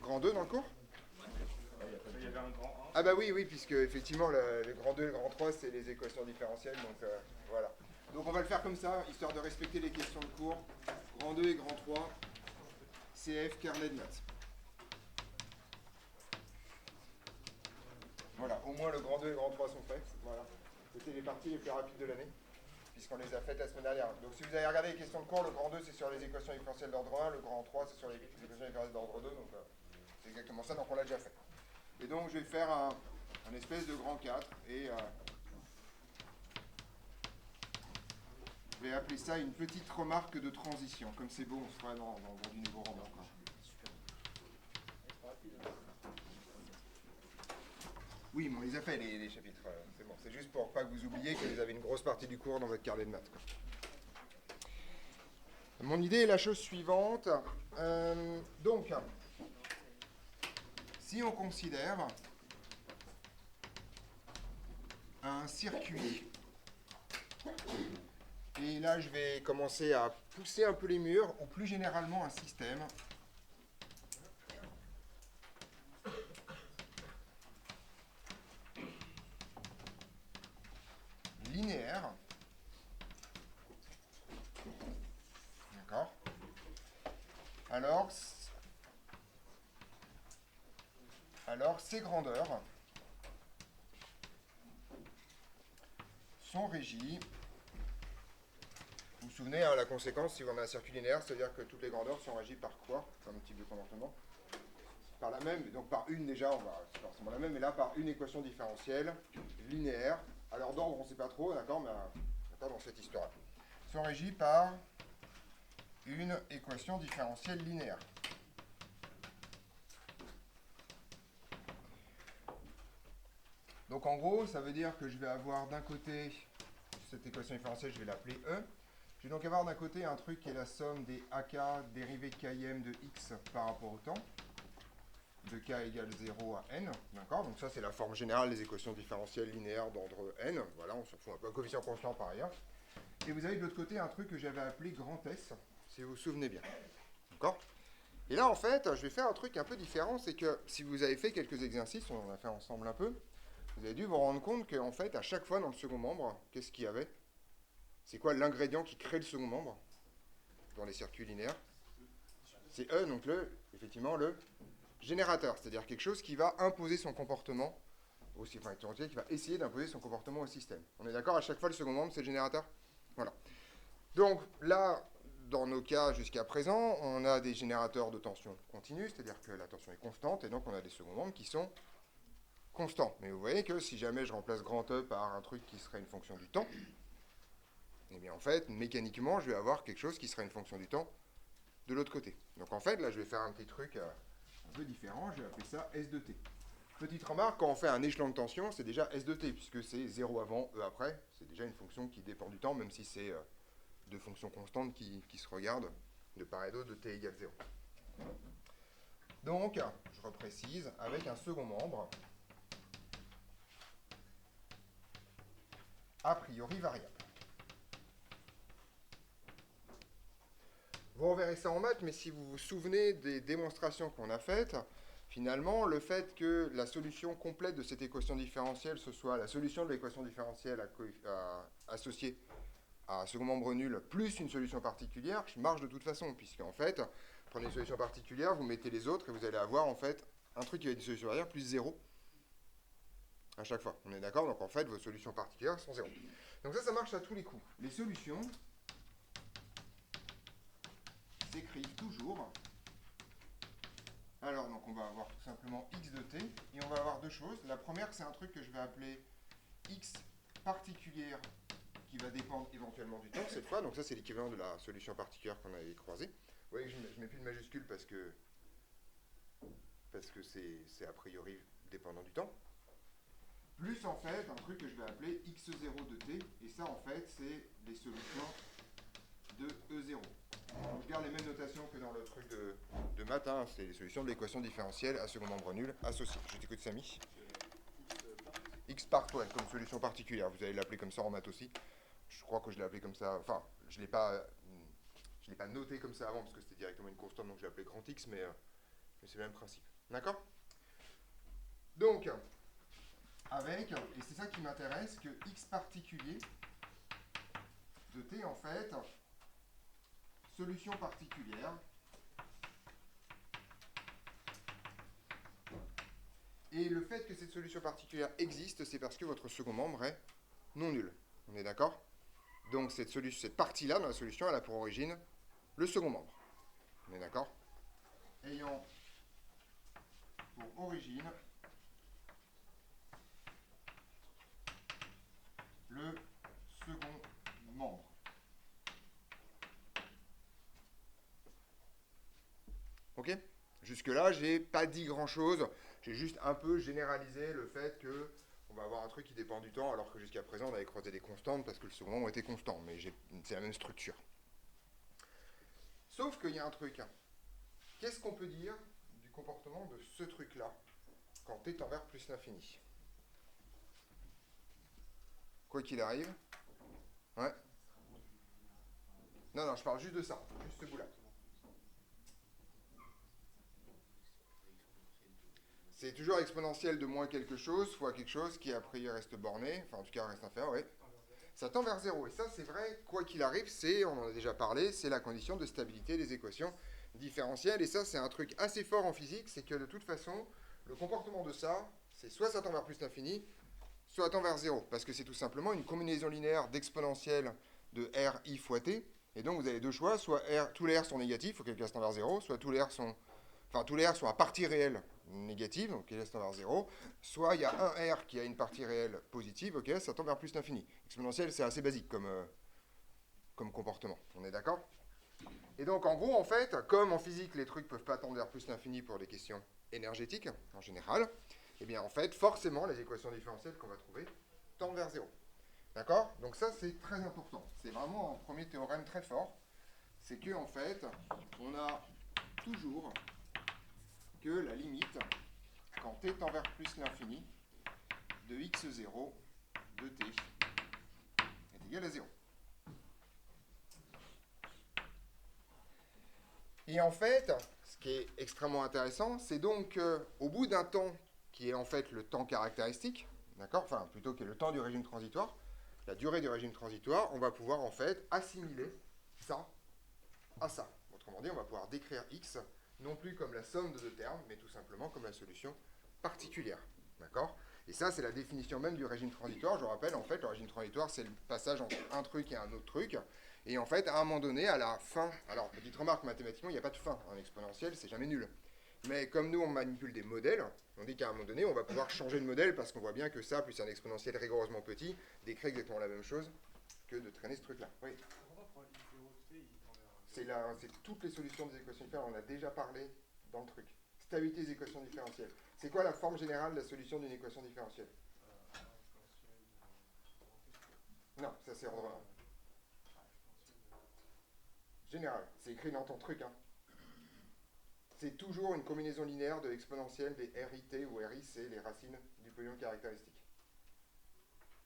Grand 2 dans le cours? Il y avait un grand 1. Ah bah oui, oui, puisque effectivement le grand 2 et le grand 3 c'est les équations différentielles, donc voilà. Donc on va le faire comme ça, histoire de respecter les questions de cours. Grand 2 et grand 3, CF, carnet de maths. Voilà, au moins le grand 2 et le grand 3 sont faits. Voilà. C'était les parties les plus rapides de l'année, puisqu'on les a faites la semaine dernière. Donc si vous avez regardé les questions de cours, le grand 2 c'est sur les équations différentielles d'ordre 1, le grand 3 c'est sur les équations différentielles d'ordre 2, donc c'est exactement ça, donc on l'a déjà fait. Et donc je vais faire un espèce de grand 4 et je vais appeler ça une petite remarque de transition. Comme c'est beau, on se fera dans du niveau roman. Oui, mais on les a fait les chapitres, c'est bon. C'est juste pour pas que vous oubliez que vous avez une grosse partie du cours dans votre carnet de maths, quoi. Mon idée est la chose suivante. Donc, si on considère un circuit, et là je vais commencer à pousser un peu les murs, ou plus généralement un système, linéaire, d'accord? Alors ces grandeurs sont régies. Vous vous souvenez, hein, la conséquence, si on a un circuit linéaire, c'est-à-dire que toutes les grandeurs sont régies par quoi comme type de comportement? Par la même, donc par une déjà, c'est forcément la même, mais là par une équation différentielle linéaire. Alors d'ordre, on ne sait pas trop, d'accord, mais d'accord, dans cette histoire. Sont régies par une équation différentielle linéaire. Donc en gros, ça veut dire que je vais avoir d'un côté, cette équation différentielle, je vais l'appeler E. Je vais donc avoir d'un côté un truc qui est la somme des AK dérivés km de x par rapport au temps, de k égale 0 à n, d'accord? Donc ça c'est la forme générale des équations différentielles linéaires d'ordre n, voilà, on s'en fout un peu, coefficient constant par ailleurs. Et vous avez de l'autre côté un truc que j'avais appelé grand S, si vous vous souvenez bien, d'accord? Et là en fait, je vais faire un truc un peu différent, c'est que si vous avez fait quelques exercices, on en a fait ensemble un peu, vous avez dû vous rendre compte qu'en fait, à chaque fois dans le second membre, qu'est-ce qu'il y avait? C'est quoi l'ingrédient qui crée le second membre dans les circuits linéaires? C'est E, donc effectivement, le générateur, c'est-à-dire quelque chose qui va imposer son comportement au système, qui va essayer d'imposer son comportement au système. On est d'accord, à chaque fois, le second membre, c'est le générateur? Voilà. Donc là, dans nos cas jusqu'à présent, on a des générateurs de tension continue, c'est-à-dire que la tension est constante, et donc on a des seconds membres qui sont constants. Mais vous voyez que si jamais je remplace grand E par un truc qui serait une fonction du temps, eh bien en fait, mécaniquement, je vais avoir quelque chose qui sera une fonction du temps de l'autre côté. Donc en fait, là, je vais faire un petit truc un peu différent, je vais appeler ça S de t. Petite remarque, quand on fait un échelon de tension, c'est déjà S de t, puisque c'est 0 avant, E après. C'est déjà une fonction qui dépend du temps, même si c'est deux fonctions constantes qui se regardent de part et d'autre de t égale 0. Donc, je reprécise, avec un second membre, a priori variable. Vous reverrez ça en maths, mais si vous vous souvenez des démonstrations qu'on a faites, finalement, le fait que la solution complète de cette équation différentielle, ce soit la solution de l'équation différentielle associée à un second membre nul plus une solution particulière, marche de toute façon, puisqu'en fait, prenez une solution particulière, vous mettez les autres et vous allez avoir en fait un truc qui va être une solution variable plus 0 à chaque fois. On est d'accord? Donc en fait, vos solutions particulières sont 0. Donc ça marche à tous les coups. Les solutions s'écrivent toujours. Alors, donc on va avoir tout simplement x de t, et on va avoir deux choses. La première, c'est un truc que je vais appeler x particulière, qui va dépendre éventuellement du temps cette fois. Donc ça, c'est l'équivalent de la solution particulière qu'on avait croisée. Vous voyez que je ne mets plus de majuscule parce que c'est a priori dépendant du temps. Plus en fait, un truc que je vais appeler x0 de t, et ça en fait, c'est les solutions de E0. Donc, je garde les mêmes notations que dans le truc de maths, hein, c'est les solutions de l'équation différentielle à second membre nul associé. Je t'écoute, Samy. X part, ouais, comme solution particulière. Vous allez l'appeler comme ça en maths aussi. Je crois que je l'ai appelé comme ça. Enfin, je ne l'ai pas noté comme ça avant parce que c'était directement une constante, donc je l'ai appelé grand X, mais c'est le même principe. D'accord? Donc, avec, et c'est ça qui m'intéresse, que x particulier de t, en fait, solution particulière, et le fait que cette solution particulière existe, c'est parce que votre second membre est non nul. On est d'accord? Donc cette partie-là dans la solution, elle a pour origine le second membre. On est d'accord? Ayant pour origine le second membre. Ok? Jusque-là, j'ai pas dit grand-chose. J'ai juste un peu généralisé le fait que on va avoir un truc qui dépend du temps, alors que jusqu'à présent, on avait croisé des constantes parce que le second membre était constant. Mais c'est la même structure. Sauf qu'il y a un truc. Qu'est-ce qu'on peut dire du comportement de ce truc-là quand t tend vers plus l'infini? Quoi qu'il arrive. Ouais. Non, je parle juste de ça. Juste ce bout-là. C'est toujours exponentiel de moins quelque chose fois quelque chose qui a priori reste borné, enfin en tout cas reste inférieur, oui. Ça tend vers 0. Et ça c'est vrai, quoi qu'il arrive, on en a déjà parlé, c'est la condition de stabilité des équations différentielles. Et ça c'est un truc assez fort en physique, c'est que de toute façon, le comportement de ça, c'est soit ça tend vers plus l'infini, soit ça tend vers 0. Parce que c'est tout simplement une combinaison linéaire d'exponentielle de RI fois t. Et donc vous avez deux choix, soit tous les R sont négatifs, auquel cas ça tend vers 0, soit tous les R sont à partie réelle négative, donc qui tend vers 0, soit il y a un R qui a une partie réelle positive, ok, ça tend vers plus l'infini. Exponentielle, c'est assez basique comme comportement, on est d'accord? Et donc en gros, en fait, comme en physique, les trucs ne peuvent pas tendre vers plus l'infini pour des questions énergétiques, en général, eh bien en fait, forcément, les équations différentielles qu'on va trouver tendent vers 0. D'accord? Donc ça, c'est très important. C'est vraiment un premier théorème très fort. C'est que en fait, on a toujours que la limite, quand t tend vers plus l'infini, de x0 de t est égale à 0. Et en fait, ce qui est extrêmement intéressant, c'est donc qu'au bout d'un temps qui est en fait le temps caractéristique, d'accord, enfin plutôt que le temps du régime transitoire, la durée du régime transitoire, on va pouvoir en fait assimiler ça à ça. Autrement dit, on va pouvoir décrire x non plus comme la somme de deux termes, mais tout simplement comme la solution particulière. D'accord? Et ça, c'est la définition même du régime transitoire. Je rappelle, en fait, le régime transitoire, c'est le passage entre un truc et un autre truc. Et en fait, à un moment donné, à la fin, alors, petite remarque, mathématiquement, il n'y a pas de fin. En exponentiel, c'est jamais nul. Mais comme nous, on manipule des modèles, on dit qu'à un moment donné, on va pouvoir changer de modèle parce qu'on voit bien que ça, plus un exponentiel rigoureusement petit, décrit exactement la même chose que de traîner ce truc-là. Oui. C'est toutes les solutions des équations différentielles. On a déjà parlé dans le truc. Stabilité des équations différentielles. C'est quoi la forme générale de la solution d'une équation différentielle? Non, ça c'est ordre 1. Général, c'est écrit dans ton truc. Hein. C'est toujours une combinaison linéaire de l'exponentielle des RIT ou RIC, les racines du polynôme caractéristique.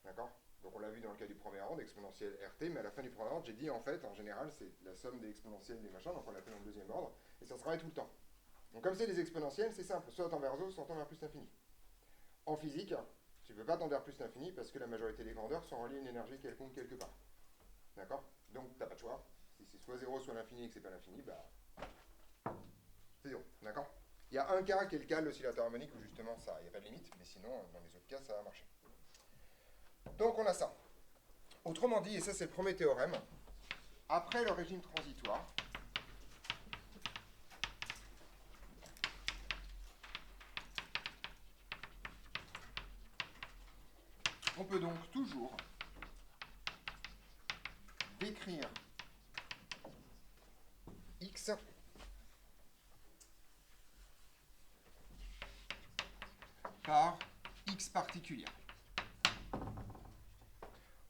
D'accord? Donc on l'a vu dans le cas du premier ordre, exponentielle RT, mais à la fin du premier ordre, j'ai dit en fait, en général, c'est la somme des exponentielles des machins, donc on l'appelle dans le deuxième ordre, et ça se travaille tout le temps. Donc comme c'est des exponentielles, c'est simple, soit tend vers 0, soit tend vers plus l'infini. En physique, tu ne peux pas tendre vers plus l'infini parce que la majorité des grandeurs sont reliées à une énergie quelconque quelque part. D'accord? Donc tu n'as pas de choix. Si c'est soit 0, soit l'infini et que c'est pas l'infini, bah c'est 0. D'accord? Il y a un cas qui est le cas de l'oscillateur harmonique où justement ça, il n'y a pas de limite, mais sinon dans les autres cas ça va marcher. Donc on a ça. Autrement dit, et ça c'est le premier théorème, après le régime transitoire, on peut donc toujours décrire x par x particulière.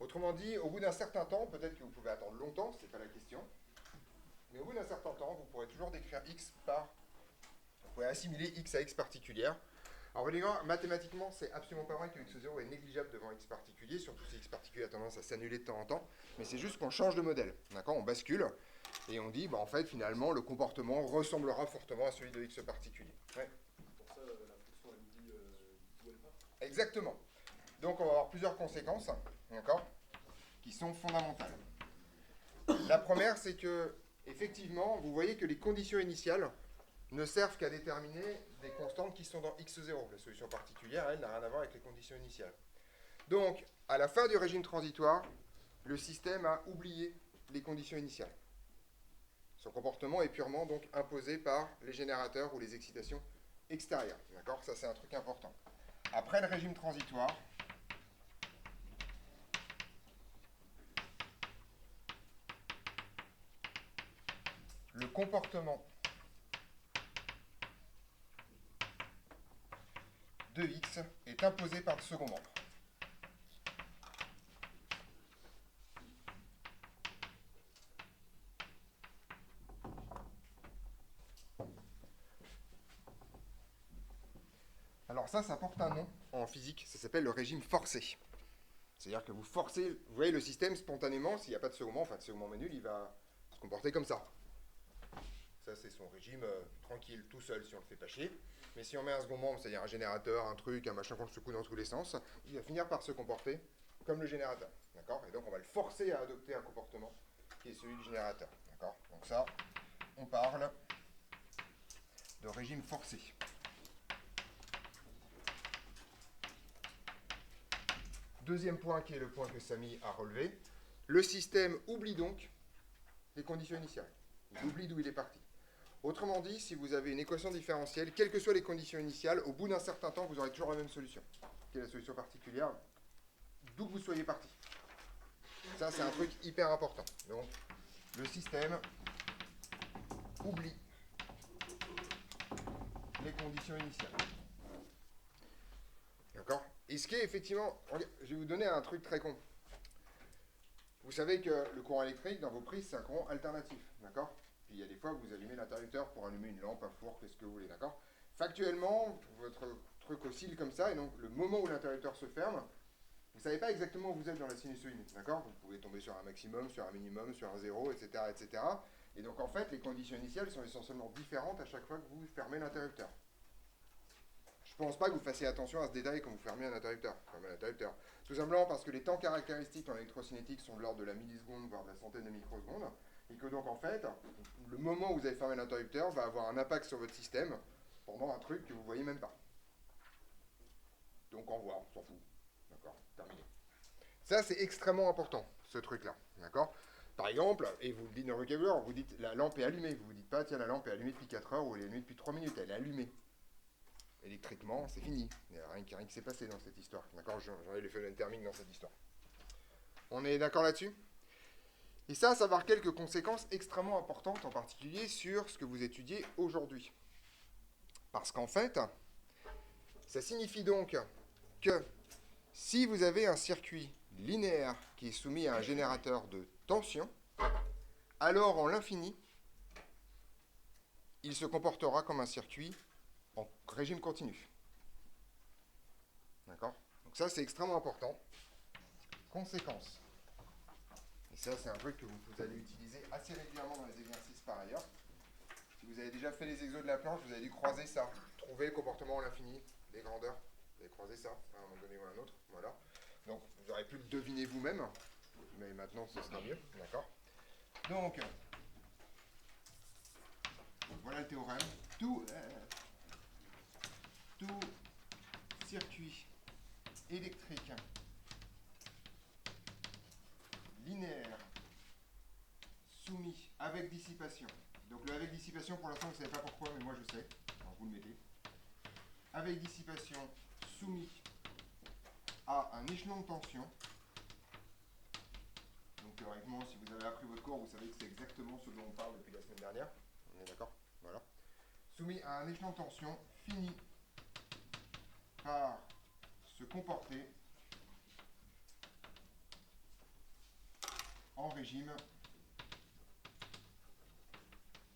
Autrement dit, au bout d'un certain temps, peut-être que vous pouvez attendre longtemps, ce n'est pas la question, mais au bout d'un certain temps, vous pourrez toujours décrire x par... Vous pouvez assimiler x à x particulière. Alors, vous allez voir, mathématiquement, c'est absolument pas vrai que x0 est négligeable devant x particulier, surtout si x particulier a tendance à s'annuler de temps en temps, mais c'est juste qu'on change de modèle, d'accord? On bascule, et on dit, bah, en fait, finalement, le comportement ressemblera fortement à celui de x particulier. Ouais. ça, la fonction elle dit d'où elle part. Exactement. Donc on va avoir plusieurs conséquences, d'accord, qui sont fondamentales. La première, c'est que, effectivement, vous voyez que les conditions initiales ne servent qu'à déterminer des constantes qui sont dans x0. La solution particulière, elle, n'a rien à voir avec les conditions initiales. Donc, à la fin du régime transitoire, le système a oublié les conditions initiales. Son comportement est purement donc imposé par les générateurs ou les excitations extérieures. D'accord ? Ça, c'est un truc important. Après le régime transitoire, le comportement de x est imposé par le second membre. Alors ça porte un nom en physique, ça s'appelle le régime forcé. C'est-à-dire que vous forcez, vous voyez le système spontanément, s'il n'y a pas de second membre, enfin de second membre nul, il va se comporter comme ça. Ça c'est son régime tranquille, tout seul si on le fait pas chier. Mais si on met un second membre, c'est-à-dire un générateur, un truc, un machin qu'on le secoue dans tous les sens, il va finir par se comporter comme le générateur. D'accord ? Et donc on va le forcer à adopter un comportement qui est celui du générateur. D'accord ? Donc ça, on parle de régime forcé. Deuxième point qui est le point que Samy a relevé, le système oublie donc les conditions initiales. Il oublie d'où il est parti. Autrement dit, si vous avez une équation différentielle, quelles que soient les conditions initiales, au bout d'un certain temps, vous aurez toujours la même solution, qui est la solution particulière, d'où que vous soyez parti. Ça, c'est un truc hyper important. Donc, le système oublie les conditions initiales. D'accord ? Et ce qui est effectivement... Je vais vous donner un truc très con. Vous savez que le courant électrique, dans vos prises, c'est un courant alternatif. D'accord ? Puis il y a des fois que vous allumez l'interrupteur pour allumer une lampe, un four, qu'est-ce que vous voulez. D'accord ? Factuellement, votre truc oscille comme ça, et donc le moment où l'interrupteur se ferme, vous ne savez pas exactement où vous êtes dans la sinusoïde. D'accord ? Vous pouvez tomber sur un maximum, sur un minimum, sur un zéro, etc., etc. Et donc en fait, les conditions initiales sont essentiellement différentes à chaque fois que vous fermez l'interrupteur. Je ne pense pas que vous fassiez attention à ce détail quand vous fermez un interrupteur. Tout simplement parce que les temps caractéristiques en électrocinétique sont de l'ordre de la milliseconde, voire de la centaine de microsecondes, et que donc en fait, le moment où vous avez fermé l'interrupteur va avoir un impact sur votre système pendant un truc que vous ne voyez même pas. Donc en voir, on s'en fout. D'accord, terminé. Ça c'est extrêmement important, ce truc-là. D'accord ? Par exemple, et vous le dites dans le vocabulaire, vous dites la lampe est allumée. Vous ne vous dites pas, tiens, la lampe est allumée depuis 4 heures ou elle est allumée depuis 3 minutes, elle est allumée. Électriquement, c'est fini. Il n'y a rien qui s'est passé dans cette histoire. D'accord ? J'en ai le phénomène thermique dans cette histoire. On est d'accord là-dessus ? Et ça va avoir quelques conséquences extrêmement importantes, en particulier sur ce que vous étudiez aujourd'hui. Parce qu'en fait, ça signifie donc que si vous avez un circuit linéaire qui est soumis à un générateur de tension, alors en l'infini, il se comportera comme un circuit en régime continu. D'accord ? Donc ça, c'est extrêmement important. Conséquence. Et ça, c'est un truc que vous allez utiliser assez régulièrement dans les exercices par ailleurs. Si vous avez déjà fait les exos de la planche, vous avez dû croiser ça. Trouver le comportement à l'infini des grandeurs. Vous avez croisé ça à un moment donné ou à un autre. Voilà. Donc, vous aurez pu le deviner vous-même. Mais maintenant, ce sera mieux. D'accord ? Donc, voilà le théorème. Tout circuit électrique linéaire soumis avec dissipation. Donc le avec dissipation, pour l'instant, vous ne savez pas pourquoi, mais moi je sais. Alors vous le mettez. Avec dissipation soumis à un échelon de tension. Donc théoriquement, si vous avez appris votre cours, vous savez que c'est exactement ce dont on parle depuis la semaine dernière. On est d'accord ? Voilà. Soumis à un échelon de tension fini par se comporter en régime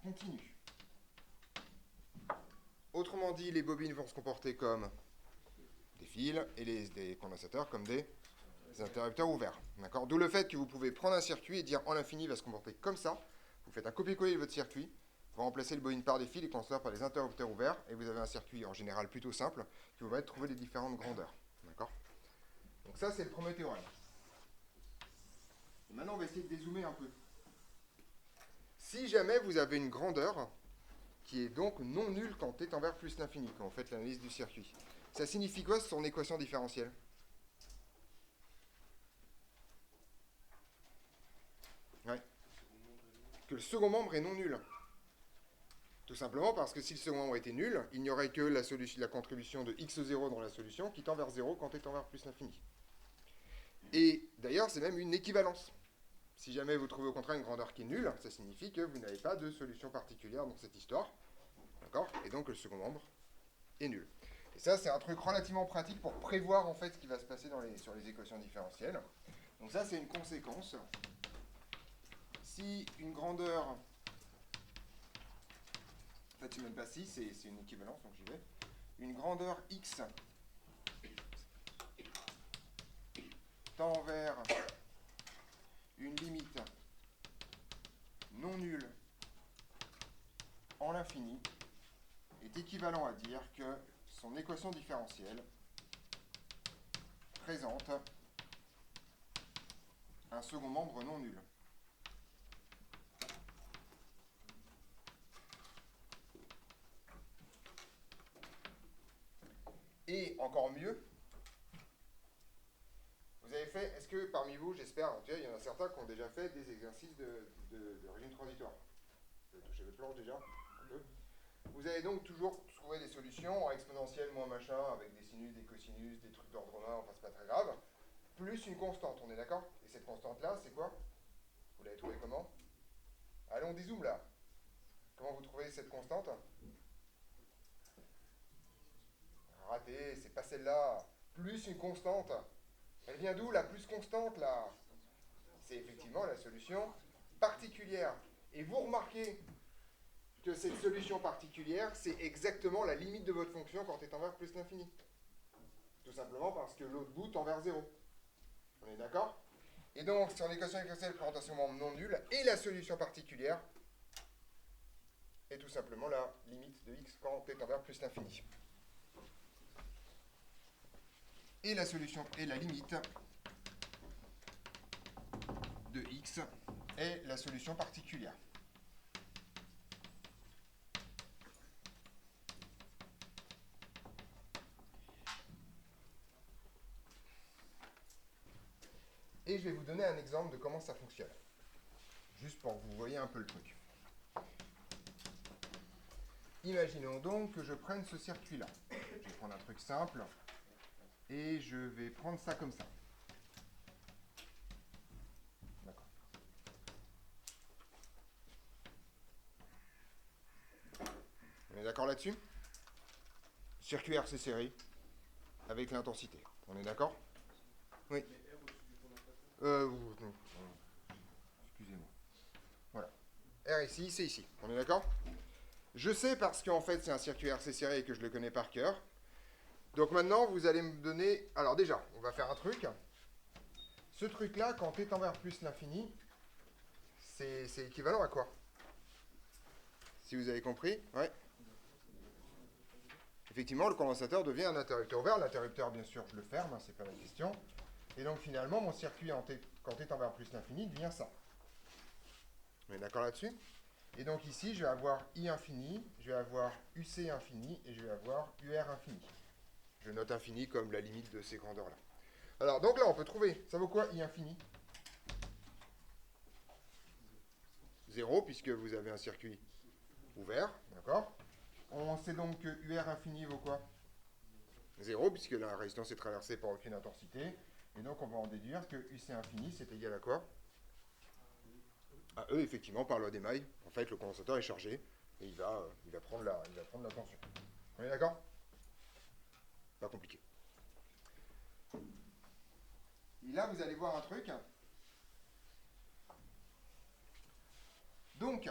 continu. Autrement dit, les bobines vont se comporter comme des fils et des condensateurs comme des interrupteurs ouverts. D'accord ? D'où le fait que vous pouvez prendre un circuit et dire en l'infini il va se comporter comme ça. Vous faites un copier-coller de votre circuit. Vous remplacez le bobine par des fils, les condensateurs par des interrupteurs ouverts, et vous avez un circuit en général plutôt simple qui vous permet de trouver les différentes grandeurs. D'accord? Donc ça, c'est le premier théorème. Et maintenant, on va essayer de dézoomer un peu. Si jamais vous avez une grandeur qui est donc non nulle quand t est envers plus l'infini, quand vous faites l'analyse du circuit, ça signifie quoi son équation différentielle? Ouais. Que le second membre est non nul. Tout simplement parce que si le second membre était nul, il n'y aurait que la contribution de x0 dans la solution qui tend vers 0 quand t tend vers plus l'infini. Et d'ailleurs, c'est même une équivalence. Si jamais vous trouvez au contraire une grandeur qui est nulle, ça signifie que vous n'avez pas de solution particulière dans cette histoire. D'accord? Et donc le second membre est nul. Et ça, c'est un truc relativement pratique pour prévoir en fait ce qui va se passer sur les équations différentielles. Donc ça, c'est une conséquence. Si une grandeur... En fait, c'est même pas si, c'est une équivalence, donc j'y vais. Une grandeur x tend vers une limite non nulle en l'infini est équivalent à dire que son équation différentielle présente un second membre non nul. Et encore mieux, vous avez fait, est-ce que parmi vous, j'espère, il y en a certains qui ont déjà fait des exercices de régime transitoire. Vous avez touché votre planche déjà un peu. Vous allez donc toujours trouver des solutions en exponentielle moins machin, avec des sinus, des cosinus, des trucs d'ordre 1, enfin c'est pas très grave, plus une constante, on est d'accord? Et cette constante-là, c'est quoi? Vous l'avez trouvée comment? Allez, on dézoome là. Comment vous trouvez cette constante? Raté, c'est pas celle-là. Plus une constante. Elle vient d'où la plus constante là? C'est effectivement la solution particulière. Et vous remarquez que cette solution particulière, c'est exactement la limite de votre fonction quand est envers plus l'infini. Tout simplement parce que l'autre bout tend vers 0. On est d'accord? Et donc, sur l'équation différentielle présente un second membre non nul, et la solution particulière est tout simplement la limite de x quand t envers plus l'infini. Et la solution et la limite de x est la solution particulière. Et je vais vous donner un exemple de comment ça fonctionne. Juste pour que vous voyez un peu le truc. Imaginons donc que je prenne ce circuit-là. Je vais prendre un truc simple. Et je vais prendre ça comme ça. D'accord. On est d'accord là-dessus? Circuit RC série avec l'intensité. On est d'accord? Oui. Non. Excusez-moi. Voilà. R ici, c'est ici. On est d'accord? Je sais parce qu'en fait c'est un circuit RC serré et que je le connais par cœur. Donc maintenant vous allez me donner... Alors déjà, on va faire un truc. Ce truc-là, quand t tend vers plus l'infini, c'est équivalent à quoi? Si vous avez compris? Ouais. Effectivement, le condensateur devient un interrupteur ouvert. L'interrupteur, bien sûr, je le ferme, hein, c'est pas la question. Et donc finalement, mon circuit quand t tend vers plus l'infini devient ça. On est d'accord là-dessus? Et donc ici, je vais avoir I infini, je vais avoir UC infini, et je vais avoir UR infini. Je note infini comme la limite de ces grandeurs-là. Alors, donc là, on peut trouver, ça vaut quoi I infini? 0, puisque vous avez un circuit ouvert, d'accord? On sait donc que UR infini vaut quoi? 0, puisque la résistance est traversée par aucune intensité. Et donc, on va en déduire que UC infini, c'est égal à quoi? À E, effectivement, par loi d'émail. En fait, le condensateur est chargé, et il va prendre la tension. On est d'accord? Pas compliqué. Et là, vous allez voir un truc. Donc,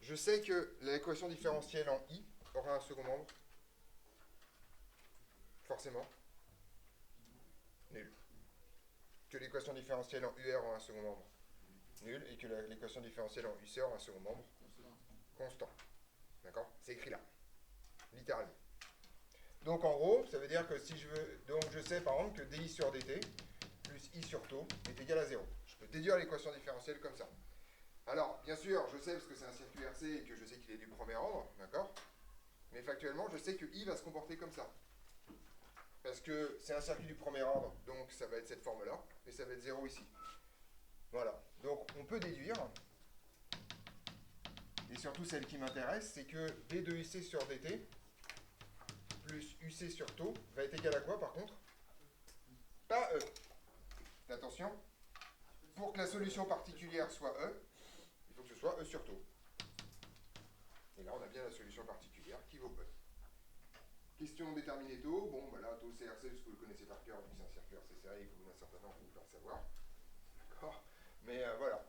je sais que l'équation différentielle en I aura un second membre. Forcément. Nul. Que l'équation différentielle en UR aura un second membre. nul, et que l'équation différentielle en UC aura un second membre constant. D'accord? C'est écrit là, littéralement. Donc en gros, ça veut dire que si je veux, donc je sais par exemple que di sur dt plus i sur taux est égal à 0. Je peux déduire l'équation différentielle comme ça. Alors, bien sûr, je sais parce que c'est un circuit RC et que je sais qu'il est du premier ordre, d'accord? Mais factuellement, je sais que i va se comporter comme ça. Parce que c'est un circuit du premier ordre, donc ça va être cette forme-là, et ça va être 0 ici. Voilà. Donc on peut déduire, et surtout celle qui m'intéresse, c'est que d de uc sur dt plus uc sur taux va être égal à quoi par contre? Pas e. Attention, pour que la solution particulière soit e, il faut que ce soit e sur taux. Et là on a bien la solution particulière qui vaut e. Question déterminer taux, bon bah là taux CRC, parce que vous le connaissez par cœur, vu que c'est un circuit RC serré, il faut un certain temps pour vous faire savoir. D'accord? Mais voilà.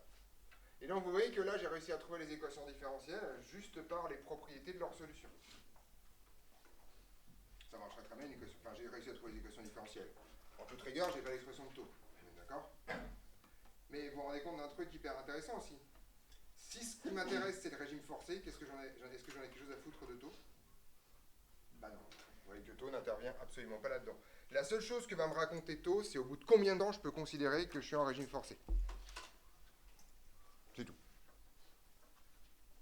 Et donc vous voyez que là j'ai réussi à trouver les équations différentielles juste par les propriétés de leur solution. Ça marcherait très bien une équation. Enfin j'ai réussi à trouver les équations différentielles. En toute rigueur, j'ai pas l'expression de taux. D'accord? Mais vous vous rendez compte d'un truc hyper intéressant aussi. Si ce qui m'intéresse c'est le régime forcé, est-ce que j'en ai quelque chose à foutre de taux? Bah non. Vous voyez que taux n'intervient absolument pas là-dedans. La seule chose que va me raconter taux, c'est au bout de combien de temps je peux considérer que je suis en régime forcé. C'est tout.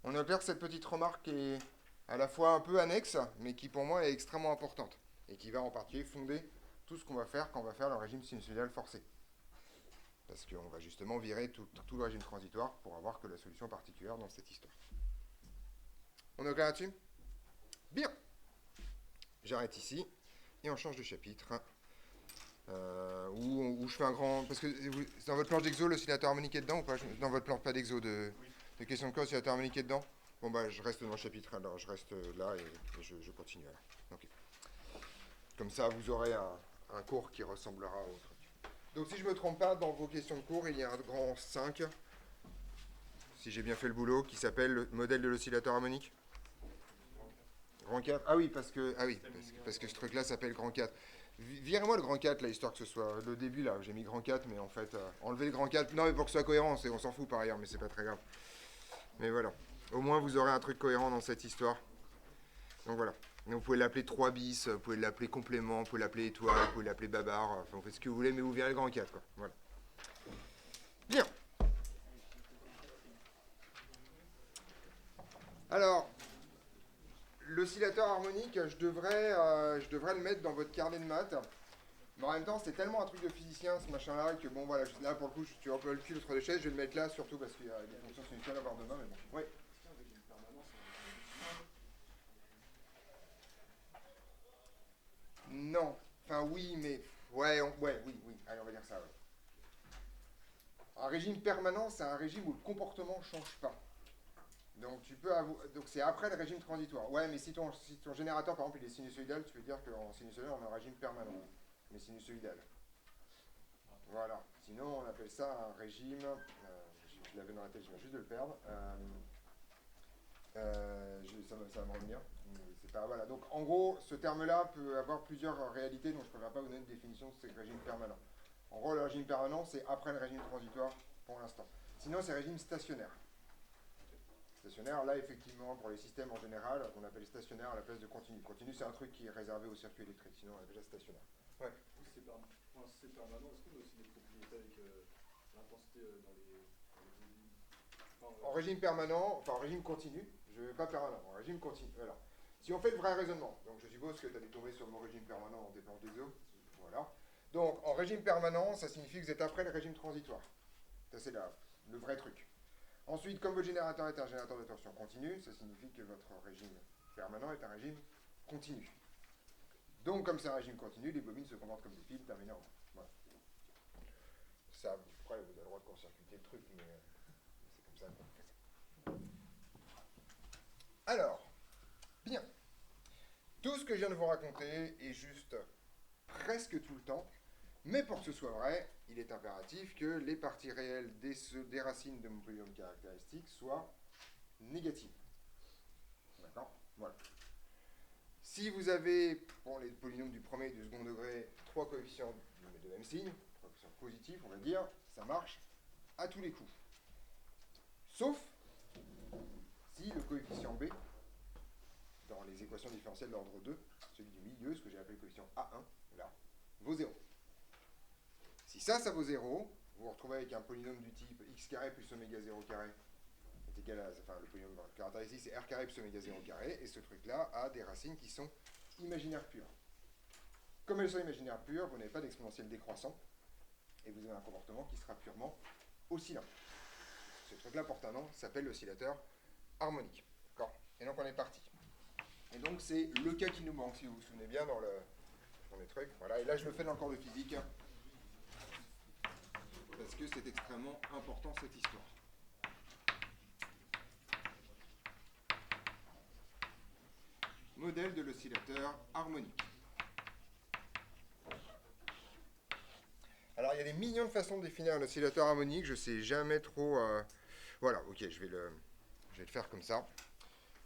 On observe cette petite remarque qui est à la fois un peu annexe, mais qui pour moi est extrêmement importante, et qui va en particulier fonder tout ce qu'on va faire quand on va faire le régime sinusoïdal forcé. Parce qu'on va justement virer tout le régime transitoire pour avoir que la solution particulière dans cette histoire. On est au clair là-dessus? Bien. J'arrête ici, et on change de chapitre. Où je fais un grand... Parce que dans votre planche d'exo, l'oscillateur harmonique est dedans ou pas? Dans votre planche, pas d'exo, de questions de code, l'oscillateur harmonique est dedans? Bon bah je reste dans le chapitre, alors je reste là et je continue alors. Okay. Comme ça, vous aurez un cours qui ressemblera au truc. Donc si je ne me trompe pas, dans vos questions de cours, il y a un grand 5, si j'ai bien fait le boulot, qui s'appelle le modèle de l'oscillateur harmonique. Grand 4. Ah oui, parce que ce truc-là s'appelle grand 4. Virez-moi le grand 4, là, histoire que ce soit le début, là. J'ai mis grand 4, mais en fait, enlevez le grand 4. Non, mais pour que ce soit cohérent, on s'en fout par ailleurs, mais c'est pas très grave. Mais voilà. Au moins, vous aurez un truc cohérent dans cette histoire. Donc voilà. Donc, vous pouvez l'appeler 3 bis, vous pouvez l'appeler complément, vous pouvez l'appeler étoile, vous pouvez l'appeler babar. Enfin, vous faites ce que vous voulez, mais vous verrez le grand 4, quoi. Voilà. Bien. Alors, l'oscillateur harmonique, je devrais le mettre dans votre carnet de maths. Mais en même temps, c'est tellement un truc de physicien, ce machin-là, que bon, voilà, là, pour le coup, je suis un peu le cul entre les chaises, je vais le mettre là, surtout parce qu'il y a des fonctions sinusoïdales à voir demain, mais bon. Oui. Non. Enfin, oui, mais... Ouais, oui. Allez, on va dire ça, ouais. Un régime permanent, c'est un régime où le comportement ne change pas. Donc, donc c'est après le régime transitoire. Ouais, mais si ton générateur, par exemple, il est sinusoïdal, tu peux dire qu'en sinusoïdal, on a un régime permanent, mais sinusoïdal. Voilà. Sinon, on appelle ça un régime... je l'avais dans la tête, je viens juste de le perdre. Ça va me revenir. C'est pas, voilà. Donc, en gros, ce terme-là peut avoir plusieurs réalités, donc je ne préfère pas vous donner une définition de ce régime permanent. En gros, le régime permanent, c'est après le régime transitoire, pour l'instant. Sinon, c'est régime stationnaire. Stationnaire, là, effectivement, pour les systèmes en général, on appelle stationnaire à la place de continu. Continu, c'est un truc qui est réservé au circuit électrique, sinon on appelle ça stationnaire. Ouais. C'est permanent, est-ce qu'on a aussi des propriétés avec l'intensité dans les volumes? En régime permanent, enfin en régime continu, je ne veux pas permanent, en régime continu, voilà. Si on fait le vrai raisonnement, donc je suppose que tu as dû tomber sur mon régime permanent dans tes planches d'exo, voilà. Donc en régime permanent, ça signifie que vous êtes après le régime transitoire. Ça c'est le vrai truc. Ensuite, comme votre générateur est un générateur de tension continue, ça signifie que votre régime permanent est un régime continu. Donc comme c'est un régime continu, les bobines se comportent comme des piles terminées en rond. Voilà. Ça, après, vous avez le droit de court-circuiter le truc, mais c'est comme ça qu'on fait ça. Alors, bien. Tout ce que je viens de vous raconter est juste presque tout le temps, mais pour que ce soit vrai, il est impératif que les parties réelles des racines de mon polynôme caractéristique soient négatives. D'accord? Voilà. Si vous avez, pour les polynômes du premier et du second degré, 3 coefficients de même signe, 3 coefficients positifs, on va dire, ça marche à tous les coups. Sauf si le coefficient B, dans les équations différentielles d'ordre 2, celui du milieu, ce que j'ai appelé le coefficient A1, là, vaut 0. Si ça vaut 0, vous vous retrouvez avec un polynôme du type x carré plus oméga 0 carré est égal à, enfin le polynôme caractéristique c'est r carré plus oméga 0 carré, et ce truc-là a des racines qui sont imaginaires pures. Comme elles sont imaginaires pures, vous n'avez pas d'exponentiel décroissant, et vous avez un comportement qui sera purement oscillant. Ce truc-là porte un nom, s'appelle l'oscillateur harmonique. D'accord ? Et donc on est parti. Et donc c'est le cas qui nous manque, si vous vous souvenez bien dans les trucs. Voilà, et là je le fais dans le cours de physique, parce que c'est extrêmement important cette histoire. Modèle de l'oscillateur harmonique. Alors il y a des millions de façons de définir un oscillateur harmonique, je ne sais jamais trop... Voilà, ok, je vais le faire comme ça.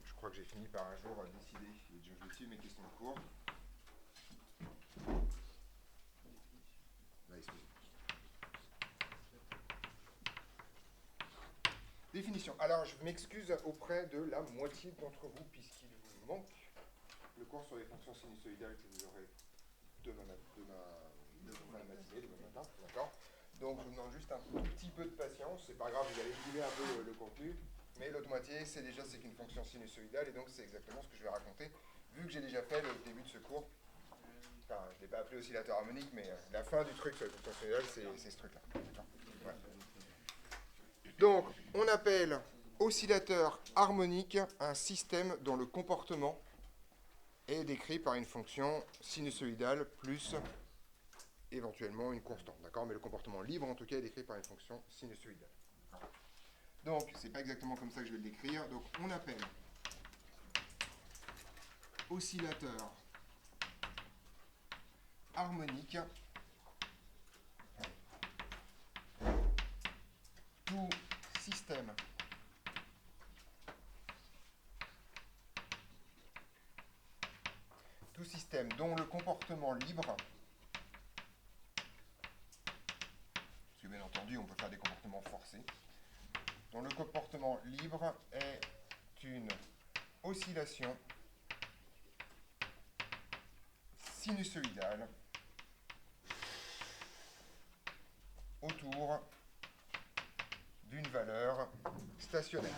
Je crois que j'ai fini par un jour décider, je vais suivre mes questions de cours. Là, définition. Alors, je m'excuse auprès de la moitié d'entre vous, puisqu'il vous manque le cours sur les fonctions sinusoïdales que vous aurez demain matinée, demain matin. D'accord ? Donc, je vous demande juste un tout petit peu de patience. C'est pas grave, vous allez évaluer un peu le contenu. Mais l'autre moitié, c'est qu'une fonction sinusoïdale, et donc c'est exactement ce que je vais raconter, vu que j'ai déjà fait le début de ce cours. Enfin, je ne l'ai pas appelé oscillateur harmonique, mais la fin du truc sur les fonctions sinusoïdales, c'est ce truc-là. Ouais. Donc, on appelle oscillateur harmonique un système dont le comportement est décrit par une fonction sinusoïdale plus éventuellement une constante. D'accord ? Mais le comportement libre, en tout cas, est décrit par une fonction sinusoïdale. Donc, c'est pas exactement comme ça que je vais le décrire. Donc, on appelle oscillateur harmonique tout système dont le comportement libre, parce que bien entendu, on peut faire des comportements forcés, dont le comportement libre est une oscillation sinusoïdale autour d'une valeur stationnaire.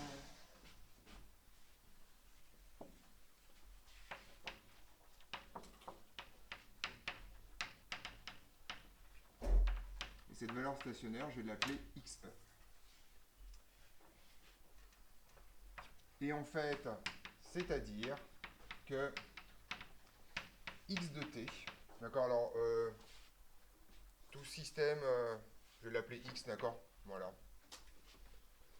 Et cette valeur stationnaire, je vais l'appeler XE. Et en fait, c'est-à-dire que x de t, d'accord, alors tout système, je vais l'appeler x, d'accord, voilà.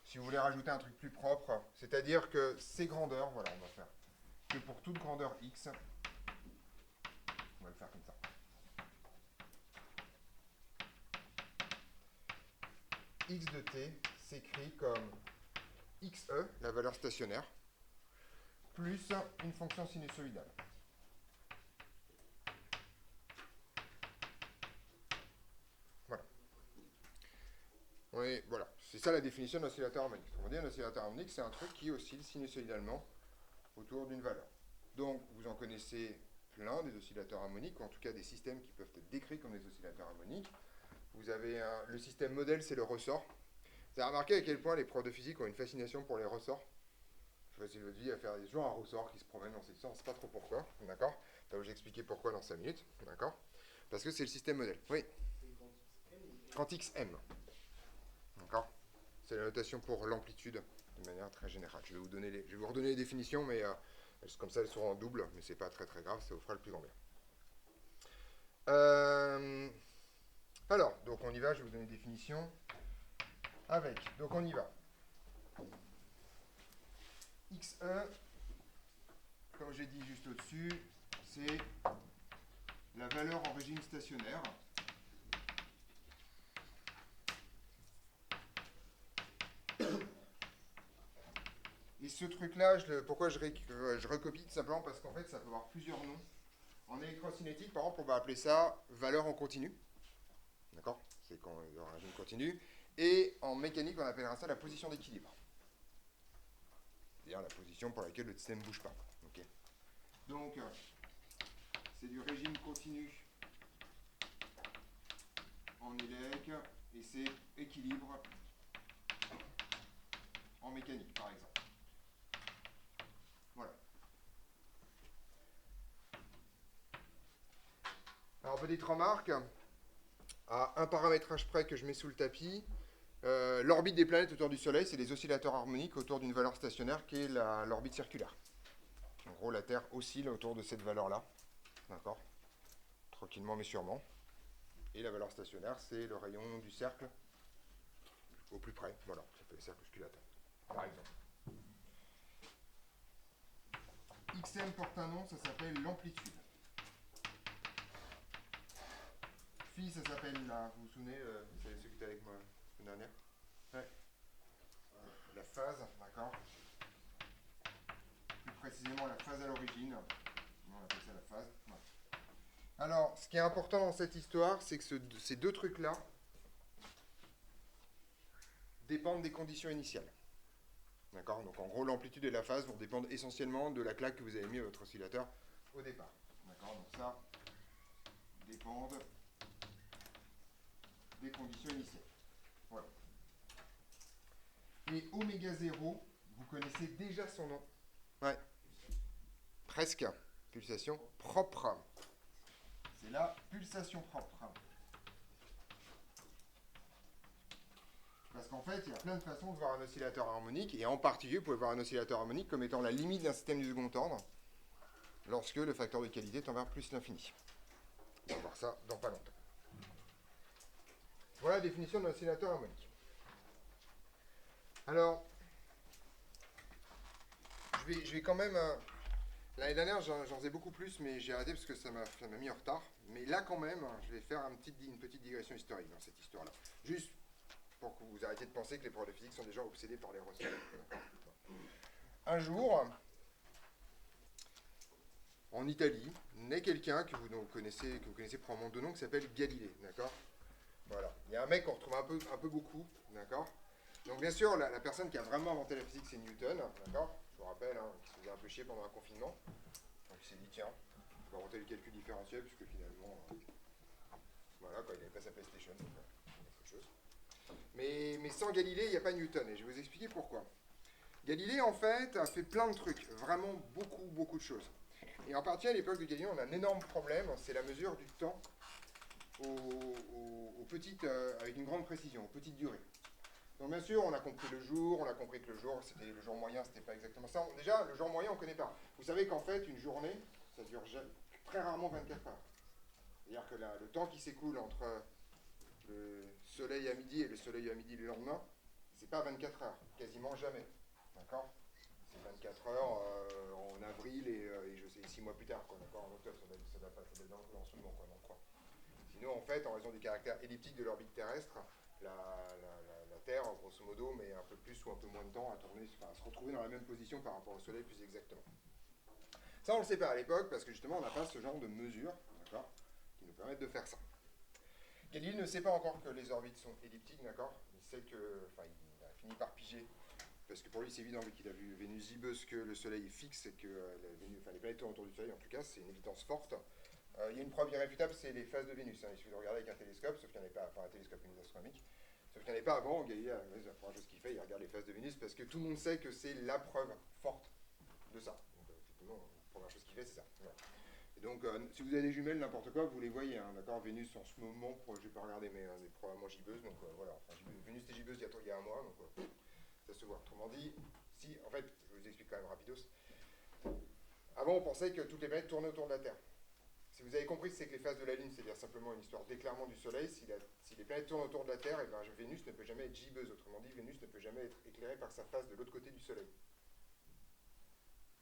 Si vous voulez rajouter un truc plus propre, c'est-à-dire que ces grandeurs, voilà, on va faire que pour toute grandeur x, on va le faire comme ça. X de t s'écrit comme xe, la valeur stationnaire, plus une fonction sinusoïdale. Voilà. Voilà. C'est ça la définition d'un oscillateur harmonique. On dit un oscillateur harmonique, c'est un truc qui oscille sinusoïdalement autour d'une valeur. Donc, vous en connaissez plein des oscillateurs harmoniques, ou en tout cas des systèmes qui peuvent être décrits comme des oscillateurs harmoniques. Vous avez le système modèle, c'est le ressort. Vous avez remarqué à quel point les profs de physique ont une fascination pour les ressorts. Je passer votre vie à faire toujours un ressort qui se promène dans ces sens, on ne sait pas trop pourquoi, d'accord ? Je vais vous expliquer pourquoi dans 5 minutes, d'accord ? Parce que c'est le système modèle. Oui. Quand x m. D'accord ? C'est la notation pour l'amplitude de manière très générale. Je vais vous redonner les définitions, mais comme ça elles seront en double, mais c'est pas très très grave, ça vous fera le plus grand bien. Alors, donc on y va, je vais vous donner des définitions. Donc on y va. XE, comme j'ai dit juste au-dessus, c'est la valeur en régime stationnaire. Et ce truc-là, pourquoi je recopie tout simplement parce qu'en fait, ça peut avoir plusieurs noms. En électrocinétique, par exemple, on va appeler ça valeur en continu. D'accord ? C'est quand il y aura un régime continu. Et en mécanique, on appellera ça la position d'équilibre. c'est-à-dire la position pour laquelle le système ne bouge pas. Okay. Donc, c'est du régime continu en élec, et c'est équilibre en mécanique, par exemple. Voilà. Alors, petite remarque, à un paramétrage près que je mets sous le tapis, l'orbite des planètes autour du Soleil, c'est des oscillateurs harmoniques autour d'une valeur stationnaire qui est l'orbite circulaire. En gros, la Terre oscille autour de cette valeur-là. D'accord? Tranquillement mais sûrement. Et la valeur stationnaire, c'est le rayon du cercle au plus près. Voilà, ça s'appelle le cercle oscillateur, par exemple. XM porte un nom, ça s'appelle l'amplitude. Phi, ça s'appelle, vous vous souvenez, c'est ceux qui étaient avec moi la semaine dernière? Ouais. La phase, d'accord? Plus précisément la phase à l'origine. On appelle ça la phase. Ouais. Alors, ce qui est important dans cette histoire, c'est que ces deux trucs-là dépendent des conditions initiales. D'accord? Donc en gros, l'amplitude et la phase vont dépendre essentiellement de la claque que vous avez mis à votre oscillateur au départ. D'accord? Donc ça dépendent des conditions initiales. Voilà. Et oméga 0, vous connaissez déjà son nom. Ouais. Presque. Pulsation propre. C'est la pulsation propre. Parce qu'en fait, il y a plein de façons de voir un oscillateur harmonique, et en particulier, vous pouvez voir un oscillateur harmonique comme étant la limite d'un système du second ordre, lorsque le facteur de qualité tend vers plus l'infini. On va voir ça dans pas longtemps. Voilà la définition d'un oscillateur harmonique. Alors, je vais quand même... l'année dernière, j'en faisais beaucoup plus, mais j'ai arrêté parce que ça m'a mis en retard. Mais là, quand même, je vais faire une petite digression historique dans cette histoire-là. Juste pour que vous arrêtiez de penser que les profs de physique sont déjà obsédés par les recettes. Un jour, en Italie, naît quelqu'un que vous connaissez probablement de nom, qui s'appelle Galilée, d'accord? Voilà. Il y a un mec qu'on retrouve un peu beaucoup, d'accord? Donc bien sûr, la personne qui a vraiment inventé la physique, c'est Newton, d'accord? Je vous rappelle, qui se faisait un peu chier pendant un confinement. Donc il s'est dit, tiens, je vais inventer le calcul différentiel, puisque finalement, voilà, quoi, il n'avait pas sa PlayStation, donc autre chose. Mais sans Galilée, il n'y a pas Newton, et je vais vous expliquer pourquoi. Galilée, en fait, a fait plein de trucs, vraiment beaucoup de choses. Et en particulier, à l'époque de Galilée, on a un énorme problème, c'est la mesure du temps avec une grande précision, aux petites durées. Donc bien sûr, on a compris le jour, on a compris que le jour moyen, c'était pas exactement ça. Déjà, le jour moyen, on ne connaît pas. Vous savez qu'en fait, une journée, ça dure très rarement 24 heures. C'est-à-dire que le temps qui s'écoule entre le soleil à midi et le soleil à midi le lendemain, c'est pas 24 heures, quasiment jamais. D'accord? C'est 24 heures en avril et je sais 6 mois plus tard, quoi. D'accord? En octobre, ça doit être dans ce moment, quoi, dans le croix. Sinon, en fait, en raison du caractère elliptique de l'orbite terrestre, la Terre, grosso modo, met un peu plus ou un peu moins de temps à tourner, à se retrouver dans la même position par rapport au Soleil plus exactement. Ça, on ne le sait pas à l'époque, parce que justement, on n'a pas ce genre de mesures, d'accord, qui nous permettent de faire ça. Galilée ne sait pas encore que les orbites sont elliptiques, d'accord? Il sait que, il a fini par piger, parce que pour lui, c'est évident, vu qu'il a vu Vénus gibbeuse, que le Soleil est fixe et que les planètes tournent autour du Soleil, en tout cas, c'est une évidence forte. Il y a une preuve irréfutable, c'est les phases de Vénus. Il suffit de regarder avec un télescope, sauf qu'il n'y en avait pas, un télescope astronomique. Sauf qu'il n'y en avait pas avant, Galilée, la première chose qu'il fait, il regarde les phases de Vénus, parce que tout le monde sait que c'est la preuve forte de ça. Donc, effectivement, la première chose qu'il fait, c'est ça. Voilà. Et donc, si vous avez des jumelles, n'importe quoi, vous les voyez, d'accord? Vénus, en ce moment, je ne vais pas regarder, mais elle est probablement gibbeuse, donc voilà. Enfin, Vénus était gibbeuse il y a un mois, donc ça se voit. Autrement dit, si, en fait, je vous explique quand même rapidos. Avant, on pensait que toutes les planètes tournaient autour de la Terre. Si vous avez compris, c'est que les phases de la Lune, c'est-à-dire simplement une histoire d'éclairement du Soleil, si les planètes tournent autour de la Terre, et bien Vénus ne peut jamais être gibbeuse. Autrement dit, Vénus ne peut jamais être éclairée par sa face de l'autre côté du Soleil.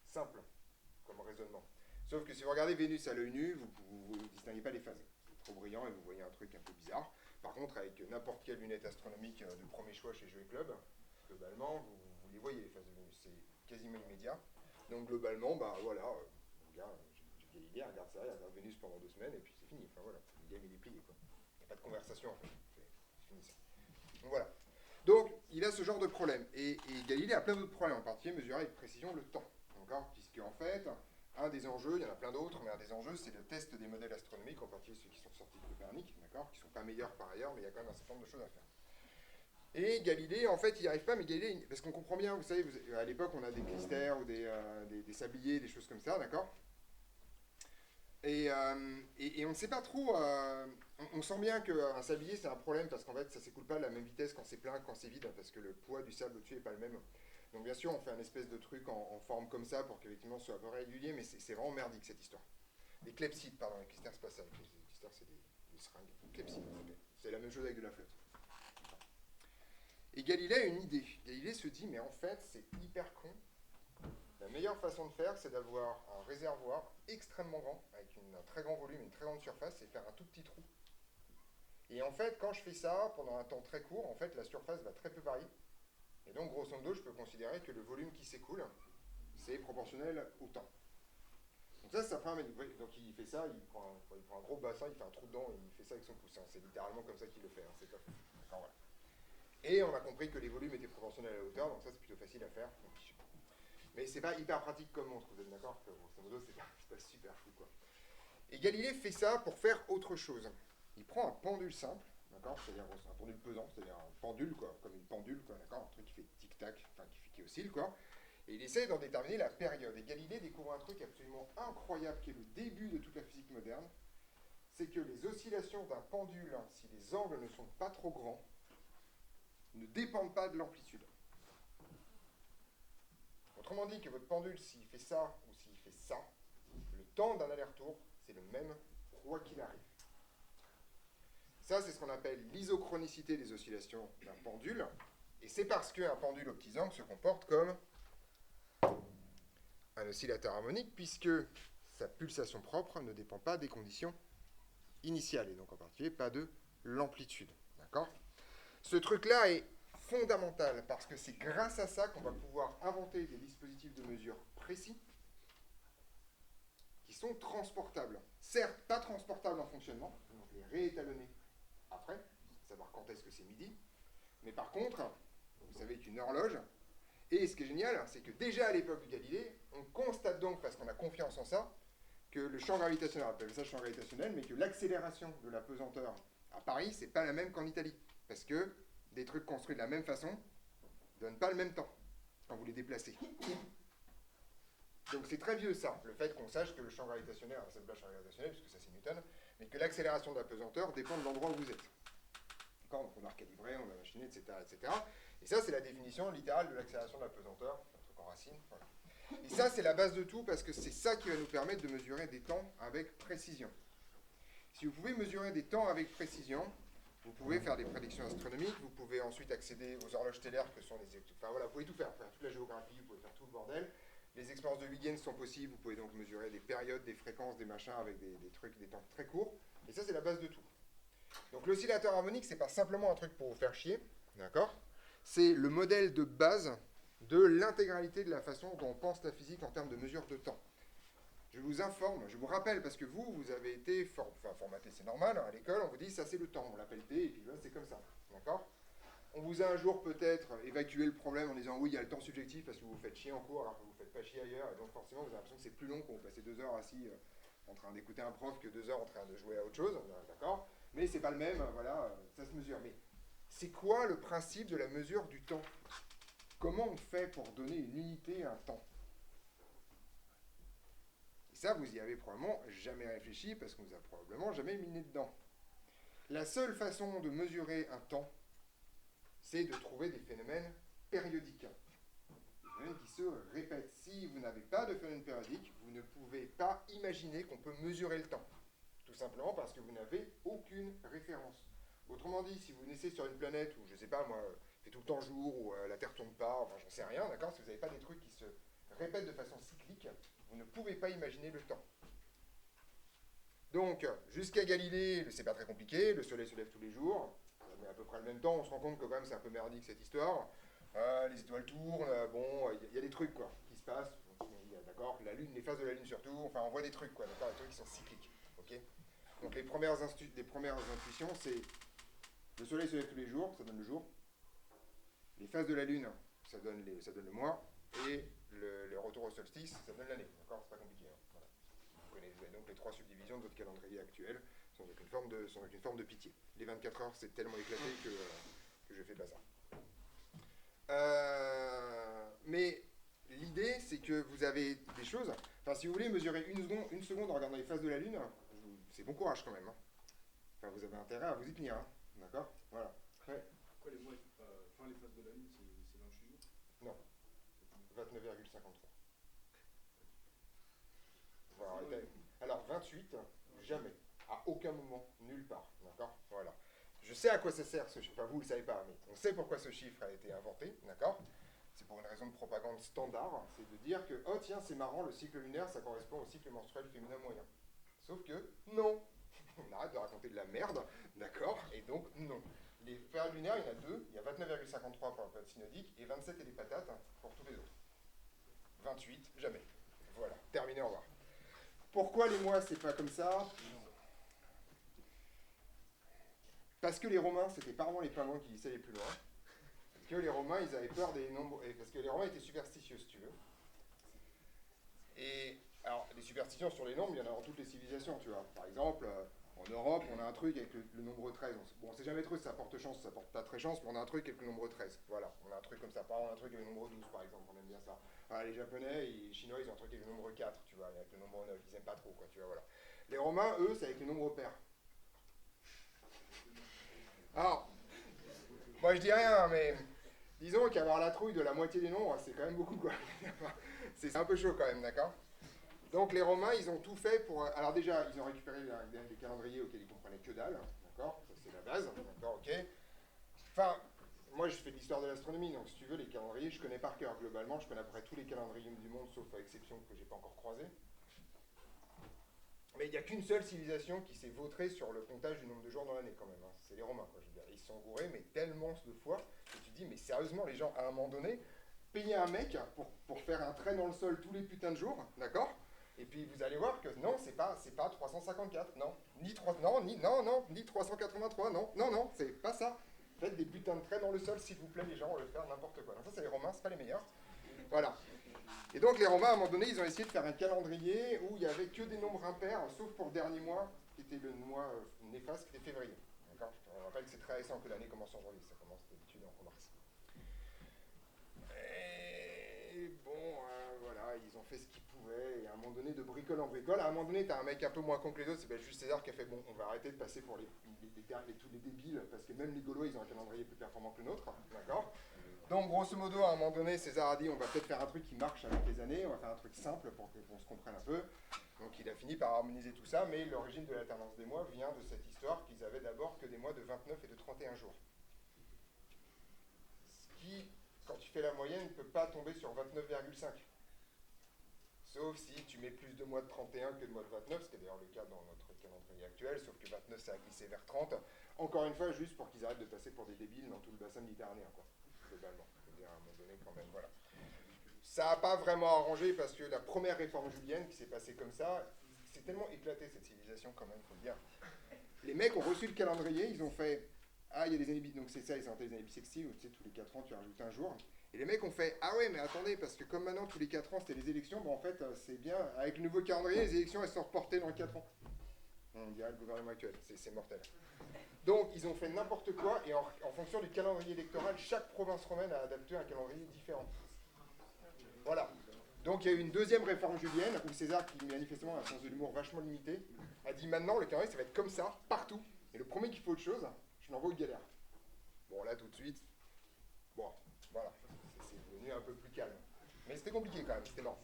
Simple comme raisonnement. Sauf que si vous regardez Vénus à l'œil nu, vous ne distinguez pas les phases. C'est trop brillant et vous voyez un truc un peu bizarre. Par contre, avec n'importe quelle lunette astronomique de premier choix chez Jeux et Club, globalement, vous les voyez, les phases de Vénus. C'est quasiment immédiat. Donc globalement, voilà, Galilée regarde ça, il regarde Vénus pendant 2 semaines et puis c'est fini. Enfin voilà, le game il est plié, quoi. Il n'y a pas de conversation en fait. C'est fini ça. Donc voilà. Donc, il a ce genre de problème. Et Galilée a plein d'autres problèmes, en particulier mesurer avec précision le temps. D'accord? Puisque, en fait, un des enjeux, il y en a plein d'autres, mais un des enjeux, c'est le test des modèles astronomiques, en particulier ceux qui sont sortis de Copernic, d'accord? Qui ne sont pas meilleurs par ailleurs, mais il y a quand même un certain nombre de choses à faire. Et Galilée, en fait, il n'y arrive pas, mais Galilée, parce qu'on comprend bien, vous savez, à l'époque, on a des clistères ou des sabliers, des choses comme ça, d'accord? Et on ne sait pas trop. On sent bien qu'un sablier, c'est un problème parce qu'en fait, ça ne s'écoule pas à la même vitesse quand c'est plein que quand c'est vide, parce que le poids du sable au-dessus n'est pas le même. Donc, bien sûr, on fait un espèce de truc en forme comme ça pour qu'effectivement ce soit un peu régulier, mais c'est vraiment merdique cette histoire. Les clepsydes, pardon, les clistères, c'est pas ça. Les clistères, c'est des seringues. Clepsydes, c'est la même chose avec de la flotte. Et Galilée a une idée. Galilée se dit, mais en fait, c'est hyper con. La meilleure façon de faire, c'est d'avoir un réservoir extrêmement grand, avec un très grand volume, une très grande surface, et faire un tout petit trou. Et en fait, quand je fais ça pendant un temps très court, en fait, la surface va très peu varier. Et donc, grosso modo, je peux considérer que le volume qui s'écoule, c'est proportionnel au temps. Donc ça prend un... Donc il fait ça, il prend un gros bassin, il fait un trou dedans, et il fait ça avec son pouce. C'est littéralement comme ça qu'il le fait, c'est pas fou. D'accord, voilà. Et on a compris que les volumes étaient proportionnels à la hauteur, donc ça c'est plutôt facile à faire. Mais c'est pas hyper pratique comme montre, vous êtes d'accord que grosso modo c'est pas super fou quoi. Et Galilée fait ça pour faire autre chose. Il prend un pendule simple, d'accord, c'est-à-dire un pendule pesant, c'est-à-dire un pendule quoi, comme une pendule quoi, d'accord, un truc qui fait tic-tac, enfin qui oscille quoi. Et il essaie d'en déterminer la période. Et Galilée découvre un truc absolument incroyable qui est le début de toute la physique moderne, c'est que les oscillations d'un pendule, si les angles ne sont pas trop grands, ne dépendent pas de l'amplitude. Autrement dit, que votre pendule, s'il fait ça ou s'il fait ça, le temps d'un aller-retour, c'est le même quoi qu'il arrive. Ça, c'est ce qu'on appelle l'isochronicité des oscillations d'un pendule. Et c'est parce qu'un pendule aux petits angles se comporte comme un oscillateur harmonique, puisque sa pulsation propre ne dépend pas des conditions initiales, et donc en particulier pas de l'amplitude. D'accord ? Ce truc-là est fondamental, parce que c'est grâce à ça qu'on va pouvoir inventer des dispositifs de mesure précis qui sont transportables. Certes, pas transportables en fonctionnement, donc les réétalonner après, savoir quand est-ce que c'est midi, mais par contre, vous savez qu'une horloge, et ce qui est génial, c'est que déjà à l'époque de Galilée, on constate donc, parce qu'on a confiance en ça, que le champ gravitationnel, on appelle ça champ gravitationnel, mais que l'accélération de la pesanteur à Paris, c'est pas la même qu'en Italie. Parce que des trucs construits de la même façon ne donnent pas le même temps quand vous les déplacez. Donc c'est très vieux ça, le fait qu'on sache que le champ gravitationnel, alors ça ne pas le champ gravitationnel, parce que ça c'est Newton, mais que l'accélération de la pesanteur dépend de l'endroit où vous êtes. D'accord ? Donc on a recalibré, on a machiné, etc., etc. Et ça c'est la définition littérale de l'accélération de la pesanteur, un truc en racine, voilà. Et ça, c'est la base de tout, parce que c'est ça qui va nous permettre de mesurer des temps avec précision. Si vous pouvez mesurer des temps avec précision, vous pouvez faire des prédictions astronomiques, vous pouvez ensuite accéder aux horloges stellaires que sont les... Enfin voilà, vous pouvez tout faire toute la géographie, vous pouvez faire tout le bordel. Les expériences de Huygens sont possibles, vous pouvez donc mesurer des périodes, des fréquences, des machins avec des trucs, des temps très courts. Et ça, c'est la base de tout. Donc l'oscillateur harmonique, c'est pas simplement un truc pour vous faire chier, d'accord ? C'est le modèle de base de l'intégralité de la façon dont on pense la physique en termes de mesure de temps. Je vous informe, je vous rappelle, parce que vous avez été formaté, c'est normal, hein, à l'école, on vous dit ça c'est le temps, on l'appelle T, et puis là c'est comme ça, d'accord ? On vous a un jour peut-être évacué le problème en disant oui, il y a le temps subjectif parce que vous vous faites chier en cours alors que vous ne vous faites pas chier ailleurs, et donc forcément vous avez l'impression que c'est plus long quand vous passez 2 heures assis en train d'écouter un prof que 2 heures en train de jouer à autre chose, d'accord ? Mais c'est pas le même, voilà, ça se mesure. Mais c'est quoi le principe de la mesure du temps ? Comment on fait pour donner une unité à un temps ? Et ça, vous y avez probablement jamais réfléchi parce qu'on vous a probablement jamais mis le nez dedans. La seule façon de mesurer un temps, c'est de trouver des phénomènes périodiques. Des phénomènes qui se répètent. Si vous n'avez pas de phénomène périodique, vous ne pouvez pas imaginer qu'on peut mesurer le temps. Tout simplement parce que vous n'avez aucune référence. Autrement dit, si vous naissez sur une planète où, je ne sais pas moi, il fait tout le temps jour, ou la Terre ne tourne pas, enfin j'en sais rien, d'accord ? Si vous n'avez pas des trucs qui se répètent de façon cyclique, vous ne pouvez pas imaginer le temps. Donc, jusqu'à Galilée, c'est pas très compliqué, le soleil se lève tous les jours, ça met à peu près le même temps, on se rend compte que quand même c'est un peu merdique cette histoire. Les étoiles tournent, bon, il y a des trucs quoi, qui se passent, d'accord, la Lune, les phases de la Lune surtout, enfin on voit des trucs quoi, d'accord, des trucs qui sont cycliques, ok. Donc les premières intuitions, c'est le soleil se lève tous les jours, ça donne le jour. Les phases de la Lune, ça donne le mois, et le retour au solstice, ça donne l'année. D'accord? C'est pas compliqué. Hein. Voilà. Vous avez donc les 3 subdivisions de votre calendrier actuel, sans aucune forme de pitié. Les 24 heures, c'est tellement éclaté que je fais pas ça. Mais l'idée, c'est que vous avez des choses. Enfin, si vous voulez mesurer une seconde en regardant les phases de la Lune, c'est bon courage quand même. Hein. Enfin, vous avez intérêt à vous y tenir. Hein. D'accord? Voilà. Ouais. Pourquoi les mois, enfin les phases de la Lune, c'est 28 jours? Non. 29,53. Voilà. Alors, 28, jamais. À aucun moment, nulle part. D'accord? Voilà. Je sais à quoi ça sert ce chiffre. Enfin, vous ne le savez pas, mais on sait pourquoi ce chiffre a été inventé. D'accord? C'est pour une raison de propagande standard. C'est de dire que, oh tiens, c'est marrant, le cycle lunaire, ça correspond au cycle menstruel féminin moyen. Sauf que, non. On arrête de raconter de la merde. D'accord? Et donc, non. Les périodes lunaires, il y en a 2. Il y a 29,53 pour la période synodique et 27 et des patates pour tous les autres. 28, jamais. Voilà. Terminé, au revoir. Pourquoi les mois, c'est pas comme ça? Parce que les Romains, c'était pas vraiment les pingouins qui glissaient les plus loin. Parce que les Romains, ils avaient peur des nombres. Et parce que les Romains étaient superstitieux, si tu veux. Et alors, les superstitions sur les nombres, il y en a dans toutes les civilisations, tu vois. Par exemple, en Europe, on a un truc avec le nombre 13. Bon, on sait jamais trop si ça porte chance ou ça porte pas très chance, mais on a un truc avec le nombre 13. Voilà, on a un truc comme ça. Par exemple, on a un truc avec le nombre 12, par exemple, on aime bien ça. Voilà, les Japonais et les Chinois, ils ont un truc avec le nombre 4, tu vois, avec le nombre 9. Ils aiment pas trop, quoi, tu vois, voilà. Les Romains, eux, c'est avec le nombre pair. Alors, moi je dis rien, mais disons qu'avoir la trouille de la moitié des nombres, c'est quand même beaucoup, quoi. C'est un peu chaud quand même, d'accord? Donc les Romains, ils ont tout fait pour... Alors déjà, ils ont récupéré des calendriers auxquels ils comprenaient que dalle, d'accord? Ça c'est la base, d'accord, ok. Enfin, moi je fais de l'histoire de l'astronomie, donc si tu veux, les calendriers, je connais par cœur. Globalement, je connais à peu près tous les calendriers du monde, sauf à exception que j'ai pas encore croisé. Mais il n'y a qu'une seule civilisation qui s'est vautrée sur le comptage du nombre de jours dans l'année, quand même. Hein. C'est les Romains, quoi. Je veux dire. Ils se sont gourés, mais tellement de fois, que tu te dis, mais sérieusement, les gens, à un moment donné, payer un mec pour faire un trait dans le sol tous les putains de jours, d'accord? Et puis vous allez voir que non, c'est pas 354, non. Ni 383, non, c'est pas ça. Faites des putains de traits dans le sol, s'il vous plaît, les gens, on va faire n'importe quoi. Donc ça, c'est les Romains, c'est pas les meilleurs. Voilà. Et donc les Romains, à un moment donné, ils ont essayé de faire un calendrier où il n'y avait que des nombres impairs, sauf pour le dernier mois, qui était le mois néfaste, qui était février. D'accord? Je te rappelle que c'est très récent que l'année commence en janvier, ça commence d'habitude en mars. Et bon, voilà, ils ont fait ce qu'ils pouvaient, et à un moment donné, de bricole en bricole, à un moment donné, t'as un mec un peu moins con que les autres, c'est Jules César qui a fait, bon, on va arrêter de passer pour tous les débiles, parce que même les Gaulois, ils ont un calendrier plus performant que le nôtre, d'accord? Donc, grosso modo, à un moment donné, César a dit, on va peut-être faire un truc qui marche avec les années, on va faire un truc simple pour qu'on se comprenne un peu. Donc, il a fini par harmoniser tout ça, mais l'origine de l'alternance des mois vient de cette histoire qu'ils avaient d'abord que des mois de 29 et de 31 jours. Ce qui, quand tu fais la moyenne, ne peut pas tomber sur 29,5. Sauf si tu mets plus de mois de 31 que de mois de 29, ce qui est d'ailleurs le cas dans notre calendrier actuel, sauf que 29, ça a glissé vers 30. Encore une fois, juste pour qu'ils arrêtent de passer pour des débiles dans tout le bassin méditerranéen, quoi. Globalement. Je veux dire, à un moment donné, quand même, voilà. Ça n'a pas vraiment arrangé parce que la première réforme julienne qui s'est passée comme ça, c'est tellement éclaté cette civilisation, quand même, faut le dire. Les mecs ont reçu le calendrier, ils ont fait, ah, il y a des années, donc c'est ça, ils ont les années bissextiles, où tu sais, tous les 4 ans, tu rajoutes un jour. Et les mecs ont fait, ah ouais, mais attendez, parce que comme maintenant, tous les 4 ans, c'était les élections, bon, en fait, c'est bien, avec le nouveau calendrier, les élections, elles sont reportées dans 4 ans. On dirait le gouvernement actuel, c'est mortel. Donc, ils ont fait n'importe quoi, et en fonction du calendrier électoral, chaque province romaine a adapté un calendrier différent. Voilà. Donc, il y a eu une deuxième réforme julienne, où César, qui manifestement a un sens de l'humour vachement limité, a dit maintenant, le calendrier, ça va être comme ça, partout. Et le premier qui fait autre chose, je l'envoie aux galères. Bon, là, tout de suite, bon, voilà. C'est devenu un peu plus calme. Mais c'était compliqué quand même, c'était lent.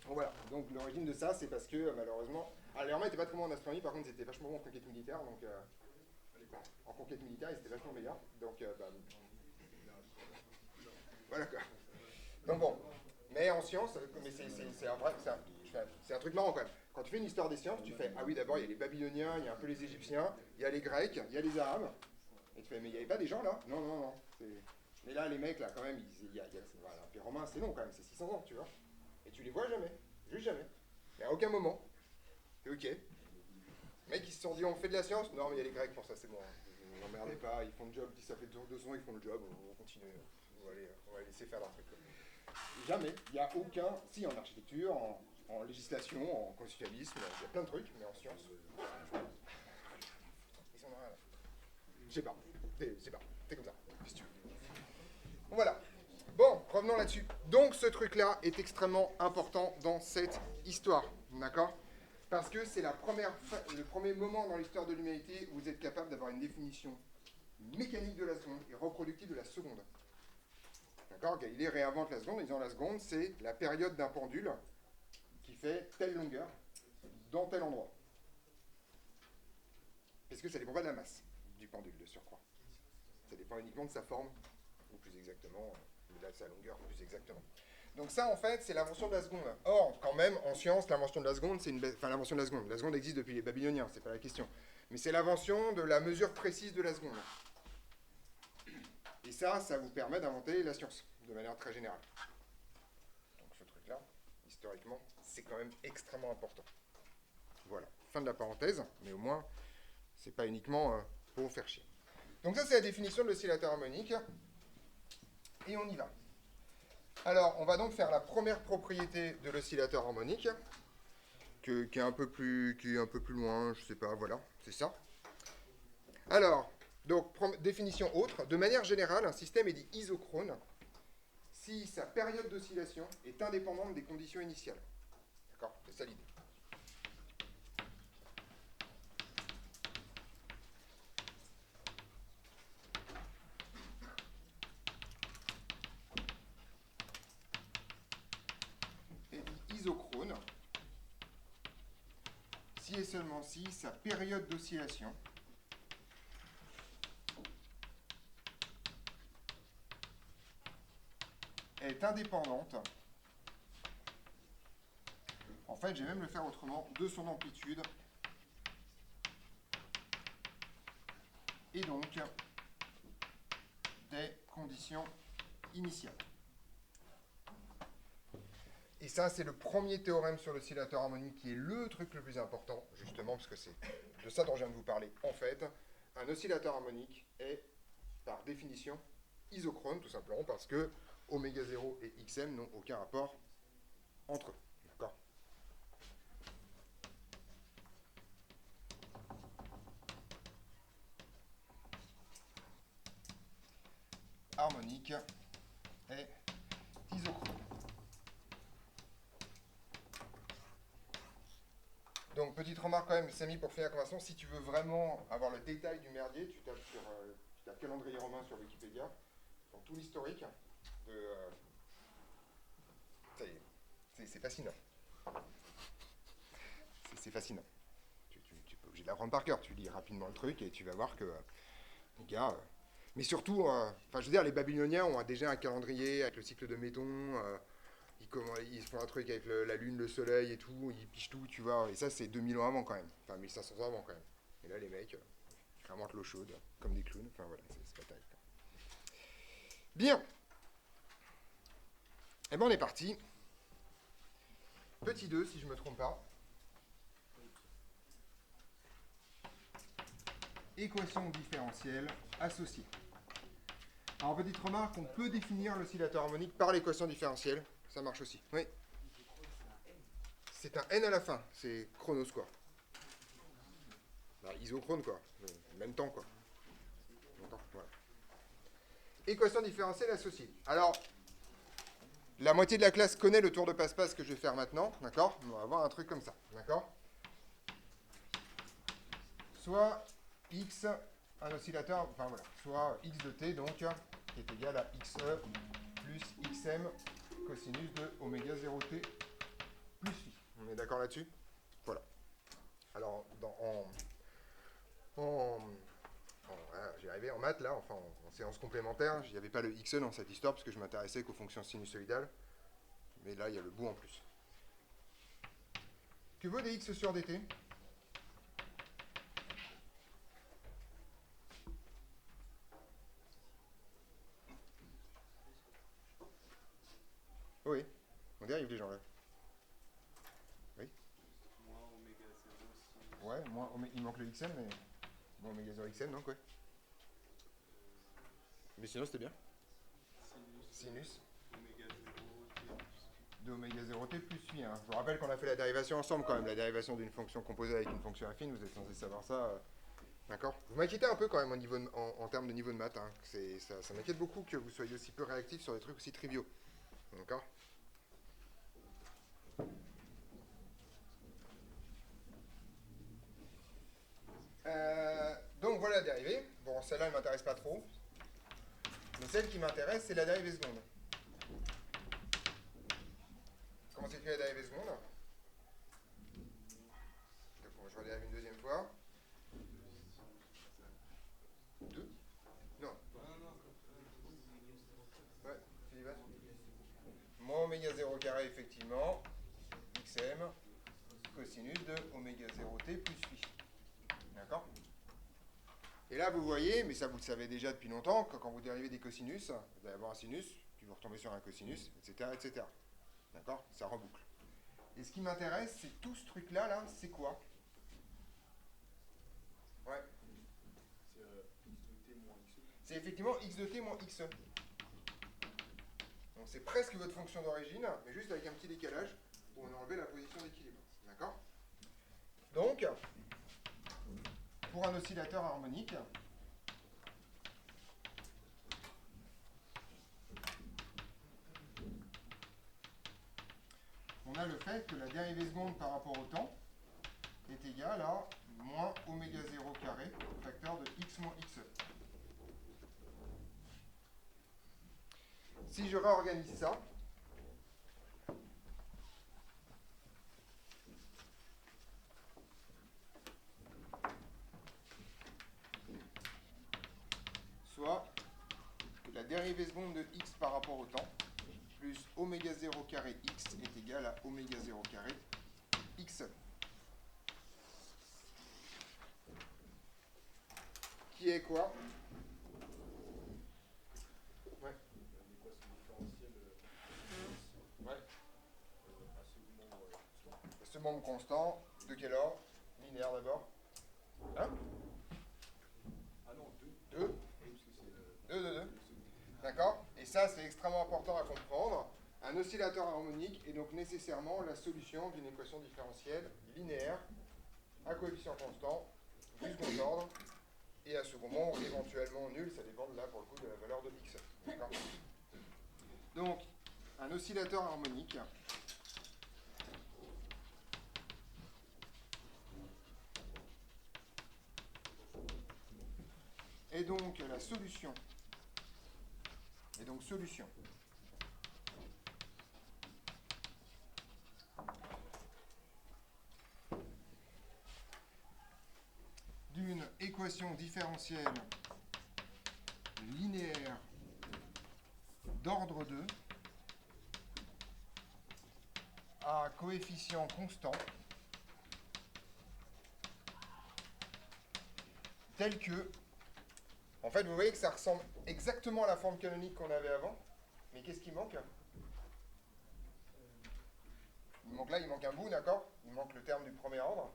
Donc voilà, donc l'origine de ça, c'est parce que malheureusement... Alors les Romains n'étaient pas très bons en astronomie, par contre ils étaient vachement bons en conquête militaire, donc... en conquête militaire, ils étaient vachement meilleurs, donc... voilà quoi. Donc bon, mais en sciences, mais c'est un truc marrant quand même. Quand tu fais une histoire des sciences, tu fais, ah oui d'abord il y a les Babyloniens, il y a un peu les Égyptiens, il y a les Grecs, il y a les Arabes, et tu fais, mais il n'y avait pas des gens là? Non. Mais là les mecs là quand même, voilà, les Romains c'est long quand même, c'est 600 ans, tu vois. Et tu les vois jamais, juste jamais. Mais à aucun moment. C'est ok. Les mecs ils se sont dit on fait de la science? Non mais il y a les Grecs pour ça, c'est bon. Ne m'emmerdez pas, ils font le job, ça fait 200 ans ils font le job, on continue. on va laisser faire leur truc. Jamais, il n'y a aucun, si en architecture, en législation, en constitutionnalisme, il y a plein de trucs, mais en sciences, ils en ont rien là. Je sais pas, c'est comme ça, si tu veux. Bon, voilà. Bon, revenons là-dessus. Donc ce truc-là est extrêmement important dans cette histoire, d'accord? Parce que c'est le premier moment dans l'histoire de l'humanité où vous êtes capable d'avoir une définition mécanique de la seconde et reproductive de la seconde. D'accord? Galilée réinvente la seconde en disant la seconde, c'est la période d'un pendule qui fait telle longueur dans tel endroit. Parce que ça dépend pas de la masse du pendule de surcroît. Ça dépend uniquement de sa forme, ou plus exactement, de sa longueur, plus exactement. Donc ça, en fait, c'est l'invention de la seconde. Or, quand même, en science, l'invention de la seconde, l'invention de la seconde. La seconde existe depuis les Babyloniens, c'est pas la question. Mais c'est l'invention de la mesure précise de la seconde. Et ça vous permet d'inventer la science, de manière très générale. Donc ce truc-là, historiquement, c'est quand même extrêmement important. Voilà, fin de la parenthèse, mais au moins, c'est pas uniquement pour vous faire chier. Donc ça, c'est la définition de l'oscillateur harmonique. Et on y va. Alors, on va donc faire la première propriété de l'oscillateur harmonique, qui est un peu plus loin, je sais pas, voilà, c'est ça. Alors, donc, définition autre. De manière générale, un système est dit isochrone si sa période d'oscillation est indépendante des conditions initiales. D'accord? C'est ça l'idée. Et dit isochrone si et seulement si sa période d'oscillation est indépendante, en fait, je vais même le faire autrement, de son amplitude, et donc des conditions initiales. Et ça, c'est le premier théorème sur l'oscillateur harmonique qui est le truc le plus important, justement, parce que c'est de ça dont je viens de vous parler. En fait, un oscillateur harmonique est, par définition, isochrone, tout simplement, parce que oméga 0 et xm n'ont aucun rapport entre eux. D'accord ? Harmonique est isochrone. Donc, petite remarque quand même, Samy, pour finir la conversation, si tu veux vraiment avoir le détail du merdier, tu tapes sur tu tapes calendrier romain sur Wikipédia, dans tout l'historique de... c'est fascinant. C'est fascinant. Tu es pas obligé de l'apprendre par cœur, tu lis rapidement le truc et tu vas voir que les gars... mais surtout, je veux dire, les Babyloniens ont déjà un calendrier avec le cycle de Méton, ils font un truc avec la lune, le soleil et tout, ils pichent tout, tu vois, et ça c'est 2000 ans avant quand même, enfin 1500 ans avant quand même. Et là les mecs, ils remontent l'eau chaude, comme des clowns, enfin voilà, c'est pas terrible. Bien. Et ben on est parti. Petit 2, si je ne me trompe pas. Équation différentielle associée. Alors, petite remarque, on peut définir l'oscillateur harmonique par l'équation différentielle. Ça marche aussi. Oui. C'est un n à la fin. C'est chronos, quoi. Bah, isochrone, quoi. Même temps, quoi. Voilà. Équation différentielle associée. Alors, la moitié de la classe connaît le tour de passe-passe que je vais faire maintenant. D'accord? On va avoir un truc comme ça. D'accord? Soit x, un oscillateur, enfin voilà, soit x de t, donc, qui est égal à xe plus xm cosinus de oméga 0t plus phi. On est d'accord là-dessus? Voilà. Alors, j'y arrivé en maths, là, enfin en séance complémentaire, il n'y avait pas le xe dans cette histoire, parce que je m'intéressais qu'aux fonctions sinusoïdales. Mais là, il y a le bout en plus. Que vaut dx sur dt? Oui, on dérive les gens là. Oui. Moins oméga 0 si... Ouais, il manque le xm, mais bon, oméga 0 xm, donc ouais. Mais sinon, c'était bien. sinus de oméga 0 t plus phi. Hein. Je vous rappelle qu'on a fait la dérivation ensemble quand même, la dérivation d'une fonction composée avec une fonction affine, vous êtes censé savoir ça. D'accord. Vous m'inquiétez un peu quand même en termes de niveau de maths. Hein. Ça m'inquiète beaucoup que vous soyez aussi peu réactifs sur des trucs aussi triviaux. D'accord. Donc voilà la dérivée. Bon, celle-là, elle ne m'intéresse pas trop. Mais celle qui m'intéresse, c'est la dérivée seconde. Comment s'écrit la dérivée seconde? Donc, je redérive une deuxième fois. 2. Non. Ouais, Philippe. Moins oméga 0 carré, effectivement. XM, cosinus de oméga 0t plus phi. D'accord. Et là, vous voyez, mais ça vous le savez déjà depuis longtemps, que quand vous dérivez des cosinus, vous allez avoir un sinus, puis vous retombez sur un cosinus, etc. etc. D'accord. Ça reboucle. Et ce qui m'intéresse, c'est tout ce truc-là, là, c'est quoi? Ouais. C'est x de t moins xe. C'est effectivement x de t moins xe. Donc c'est presque votre fonction d'origine, mais juste avec un petit décalage pour enlever la position d'équilibre. D'accord. Donc, pour un oscillateur harmonique, on a le fait que la dérivée seconde par rapport au temps est égale à moins oméga 0 carré, facteur de x moins xe. Si je réorganise ça, soit que la dérivée seconde de x par rapport au temps, plus oméga 0 carré x est égal à oméga 0 carré x. Qui est quoi? Ouais. L'équation différentielle Ouais. à Ce membre constant, de quel ordre? Linéaire d'abord. Hein? Ah non, 2. 2. Oui, parce que c'est 2, 2, 2. D'accord. Et ça, c'est extrêmement important à comprendre. Un oscillateur harmonique est donc nécessairement la solution d'une équation différentielle linéaire à coefficient constant du second ordre et à second membre éventuellement nul, ça dépend là pour le coup de la valeur de x. D'accord. Donc, un oscillateur harmonique est donc la solution. Et donc solution d'une équation différentielle linéaire d'ordre 2 à coefficient constant tel que, en fait, vous voyez que ça ressemble exactement à la forme canonique qu'on avait avant, mais qu'est-ce qui manque? Il manque un bout, d'accord? Il manque le terme du premier ordre.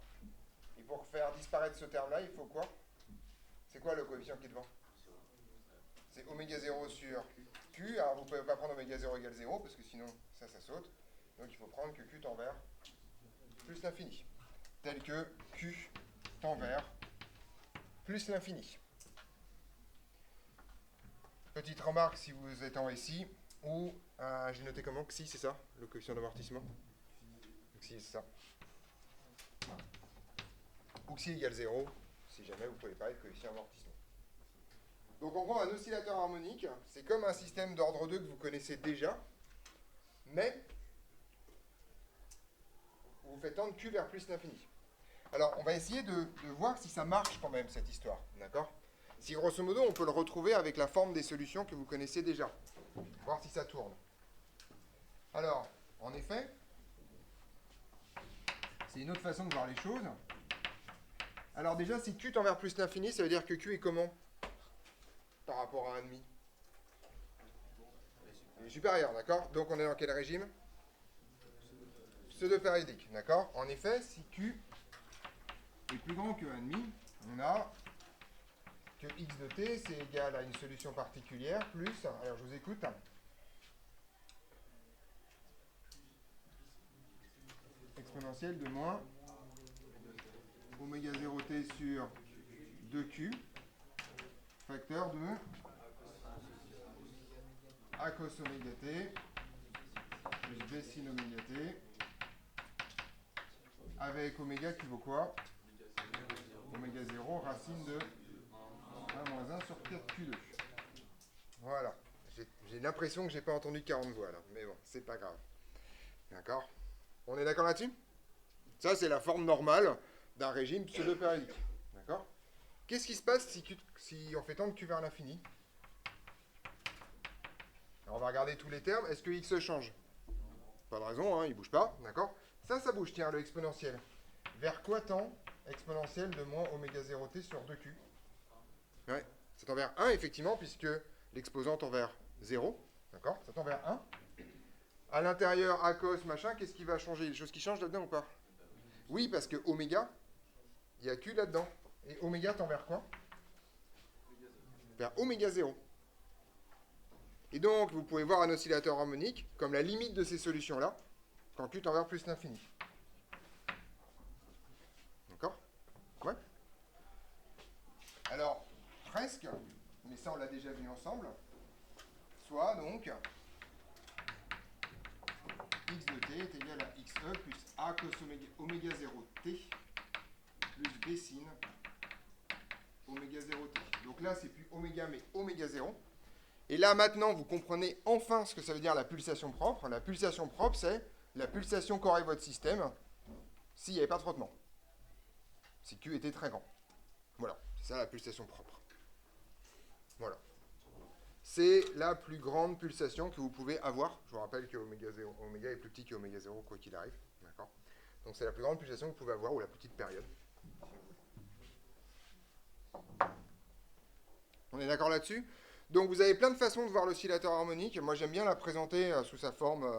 Et pour faire disparaître ce terme-là, il faut quoi? C'est quoi le coefficient qui est devant? C'est oméga 0 sur Q. Alors vous ne pouvez pas prendre oméga 0 égale 0, parce que sinon ça saute. Donc il faut prendre que Q tend vers plus l'infini. Tel que Q tend vers plus l'infini. Petite remarque si vous êtes en SI, ou j'ai noté comment? Xi, c'est ça? Le coefficient d'amortissement? Xi, c'est ça. Ou Xi égale 0, si jamais vous pouvez pas être coefficient d'amortissement. Donc en gros, un oscillateur harmonique, c'est comme un système d'ordre 2 que vous connaissez déjà, mais vous faites tendre Q vers plus l'infini. Alors, on va essayer de voir si ça marche quand même, cette histoire, d'accord? Si grosso modo, on peut le retrouver avec la forme des solutions que vous connaissez déjà. Voir si ça tourne. Alors, en effet, c'est une autre façon de voir les choses. Alors déjà, si Q tend vers plus l'infini, ça veut dire que Q est comment par rapport à 1,5? Il est supérieur, d'accord? Donc on est dans quel régime? Pseudo-périodique, d'accord? En effet, si Q est plus grand que 1,5, on a que x de t, c'est égal à une solution particulière, plus, alors je vous écoute, exponentielle de moins oméga 0t sur 2q, facteur de a cos oméga t plus b sin oméga t, avec oméga qui vaut quoi? Oméga 0, racine de 1 moins 1 sur 4q2. Voilà. J'ai l'impression que j'ai pas entendu 40 voix là, mais bon, c'est pas grave. D'accord? On est d'accord là-dessus? Ça, c'est la forme normale d'un régime pseudo-périodique. D'accord? Qu'est-ce qui se passe si on fait tendre q vers l'infini? Alors, on va regarder tous les termes. Est-ce que x change? Pas de raison, hein, il bouge pas. D'accord? Ça bouge, tiens, le exponentiel. Vers quoi tend exponentielle de moins oméga 0t sur 2q? Ouais, ça tend vers 1, effectivement, puisque l'exposant tend vers 0. D'accord? Ça tend vers 1. À l'intérieur, a cos, machin, qu'est-ce qui va changer? Des choses qui changent là-dedans ou pas? Oui, parce que oméga, il y a q là-dedans. Et oméga tend vers quoi? Vers oméga 0. Et donc, vous pouvez voir un oscillateur harmonique comme la limite de ces solutions-là, quand q tend vers plus l'infini. D'accord? Ouais. Alors, presque, mais ça on l'a déjà vu ensemble, soit donc x de t est égal à xe plus a cos oméga 0t plus b sin oméga 0t. Donc là, c'est plus oméga, mais oméga 0. Et là, maintenant, vous comprenez enfin ce que ça veut dire la pulsation propre. La pulsation propre, c'est la pulsation qu'aurait votre système s'il n'y avait pas de frottement. Si Q était très grand. Voilà, c'est ça la pulsation propre. Voilà. C'est la plus grande pulsation que vous pouvez avoir. Je vous rappelle que oméga est plus petit que oméga 0, quoi qu'il arrive. D'accord? Donc c'est la plus grande pulsation que vous pouvez avoir, ou la petite période. On est d'accord là-dessus? Donc vous avez plein de façons de voir l'oscillateur harmonique. Moi j'aime bien la présenter sous sa forme,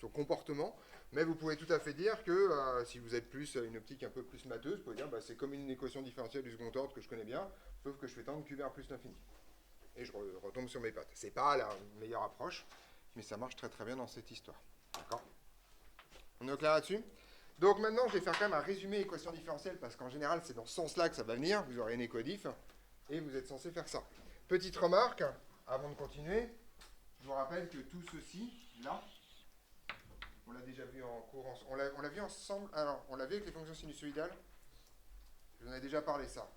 son comportement. Mais vous pouvez tout à fait dire que si vous êtes plus une optique un peu plus matheuse, vous pouvez dire c'est comme une équation différentielle du second ordre que je connais bien, sauf que je fais tendre q vers plus l'infini. Et je retombe sur mes pattes. C'est pas la meilleure approche, mais ça marche très très bien dans cette histoire. D'accord? On est au clair là-dessus? Donc maintenant, je vais faire quand même un résumé équation différentielle, parce qu'en général, c'est dans ce sens-là que ça va venir. Vous aurez une équodif, et vous êtes censé faire ça. Petite remarque, avant de continuer, je vous rappelle que tout ceci, là, on l'a déjà vu en cours, on l'a vu ensemble, alors, on l'a vu avec les fonctions sinusoïdales. Je vous en ai déjà parlé, ça.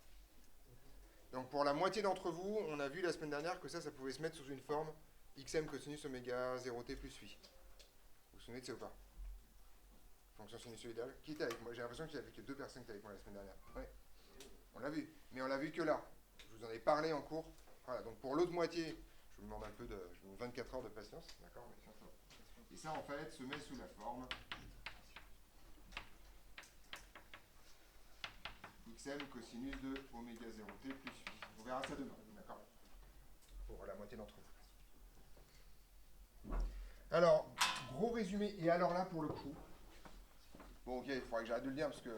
Donc pour la moitié d'entre vous, on a vu la semaine dernière que ça pouvait se mettre sous une forme xm cosinus oméga 0t plus phi. Vous vous souvenez de ça ou pas? Fonction sinusoïdale. Qui était avec moi? J'ai l'impression qu'il n'y avait que 2 personnes qui étaient avec moi la semaine dernière. Oui. On l'a vu. Mais on l'a vu que là. Je vous en ai parlé en cours. Voilà, donc pour l'autre moitié, je vous demande un peu de... Je vous demande 24 heures de patience. D'accord? Et ça, en fait, se met sous la forme xm cosinus de oméga 0t plus phi. On verra ça demain, d'accord? Pour la moitié d'entre vous. Alors, gros résumé, et alors là, pour le coup, bon, ok, il faudra que j'arrête de le dire, parce que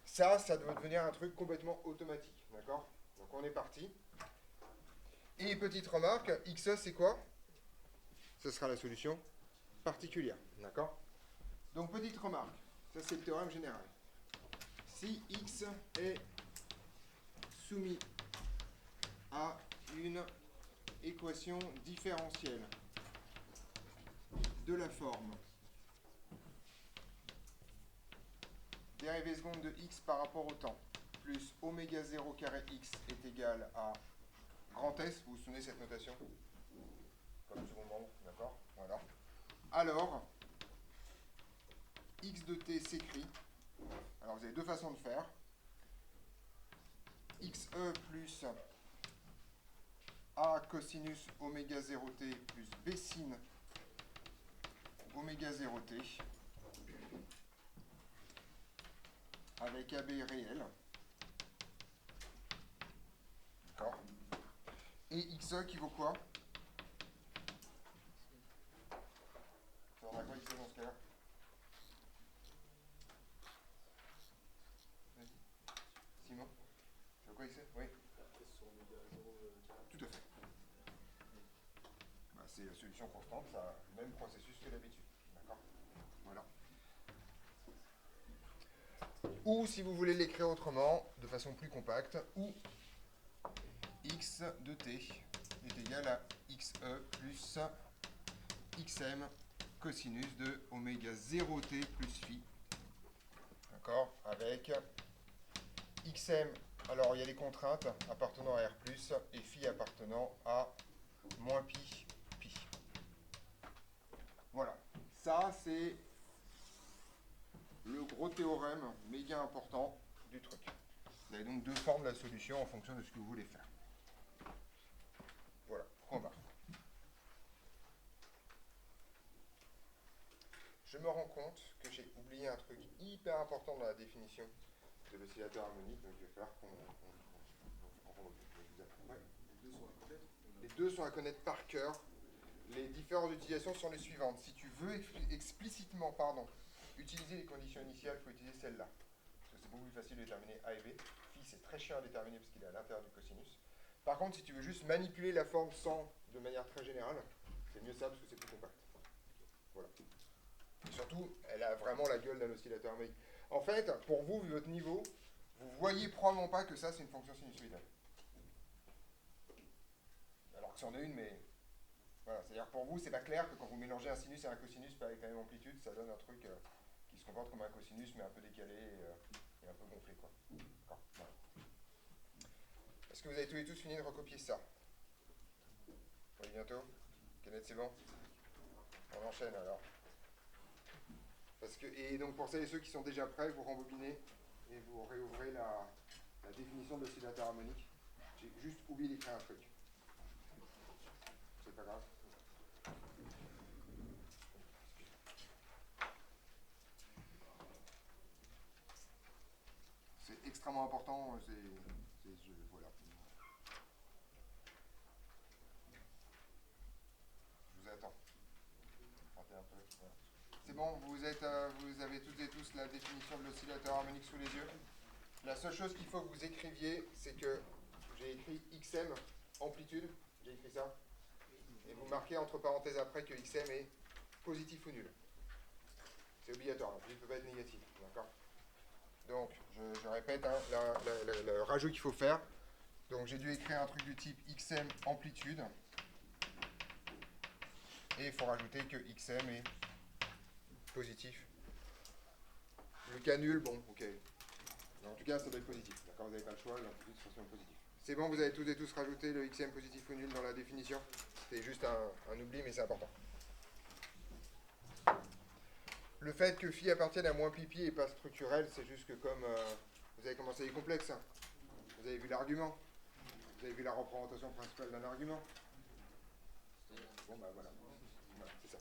ça doit devenir un truc complètement automatique, d'accord? Donc on est parti. Et petite remarque, xe, c'est quoi? Ce sera la solution particulière, d'accord? Donc petite remarque, ça c'est le théorème général. Si x est soumis à une équation différentielle de la forme dérivée seconde de x par rapport au temps plus oméga 0 carré x est égal à grand S, vous vous souvenez de cette notation? Comme le second membre, d'accord? Voilà. Alors, x de t s'écrit, alors vous avez deux façons de faire, xe plus a cosinus oméga 0t plus b sin oméga 0t avec AB réel. D'accord. Et xe qui vaut quoi? Ça va quoi xe dans ce cas-là? Simon? Ça vaut quoi xe? Oui. Tout à fait. Bah, c'est la solution constante, ça a le même processus que d'habitude. D'accord? Voilà. Ou si vous voulez l'écrire autrement, de façon plus compacte, ou x de t est égal à xe plus xm cosinus de oméga 0t plus phi. D'accord? Avec xm, alors il y a les contraintes appartenant à R+, et phi appartenant à moins pi, pi. Voilà. Ça, c'est le gros théorème méga important du truc. Vous avez donc deux formes de la solution en fonction de ce que vous voulez faire. Voilà, on va. Je me rends compte que j'ai oublié un truc hyper important dans la définition de l'oscillateur harmonique, donc il va falloir qu'on... Ouais. Les deux sont à connaître par cœur. Les différentes utilisations sont les suivantes. Si tu veux explicitement, utiliser les conditions initiales, il faut utiliser celle-là. Parce que c'est beaucoup plus facile de déterminer A et B. Phi, c'est très chiant à déterminer parce qu'il est à l'intérieur du cosinus. Par contre, si tu veux juste manipuler la forme sans, de manière très générale, c'est mieux ça parce que c'est plus compact. Voilà. Et surtout, elle a vraiment la gueule d'un oscillateur harmonique. En fait, pour vous, vu votre niveau, vous voyez probablement pas que ça, c'est une fonction sinusoïdale. Alors que c'en est une, mais... Voilà, c'est-à-dire pour vous, c'est pas clair que quand vous mélangez un sinus et un cosinus avec la même amplitude, ça donne un truc qui se comporte comme un cosinus, mais un peu décalé et un peu gonflé, quoi. Voilà. Est-ce que vous avez tous et tous fini de recopier ça? Oui, bientôt? Kenneth, c'est bon? On enchaîne alors. Et donc pour celles et ceux qui sont déjà prêts, vous rembobinez et vous réouvrez la définition de l'oscillateur harmonique. J'ai juste oublié d'écrire un truc. C'est pas grave. C'est extrêmement important. Voilà. Je vous attends. Partez un peu. Voilà. C'est bon, vous avez toutes et tous la définition de l'oscillateur harmonique sous les yeux. La seule chose qu'il faut que vous écriviez, c'est que j'ai écrit xm amplitude. J'ai écrit ça. Et vous marquez entre parenthèses après que xm est positif ou nul. C'est obligatoire, l'amplitude ne peut pas être négative. D'accord? Donc, je répète, le rajout qu'il faut faire. Donc, j'ai dû écrire un truc du type xm amplitude. Et il faut rajouter que xm est positif. Le cas nul, bon, ok. Mais en tout cas, ça doit être positif. D'accord? Vous n'avez pas le choix, l'amplitude sera positif. C'est bon, vous avez tous et tous rajouté le xm positif ou nul dans la définition? C'est juste un oubli, mais c'est important. Le fait que phi appartienne à moins pi pi et pas structurel, c'est juste que comme vous avez commencé les complexes, hein. Vous avez vu l'argument, vous avez vu la représentation principale d'un argument. Bon, bah voilà, c'est ça.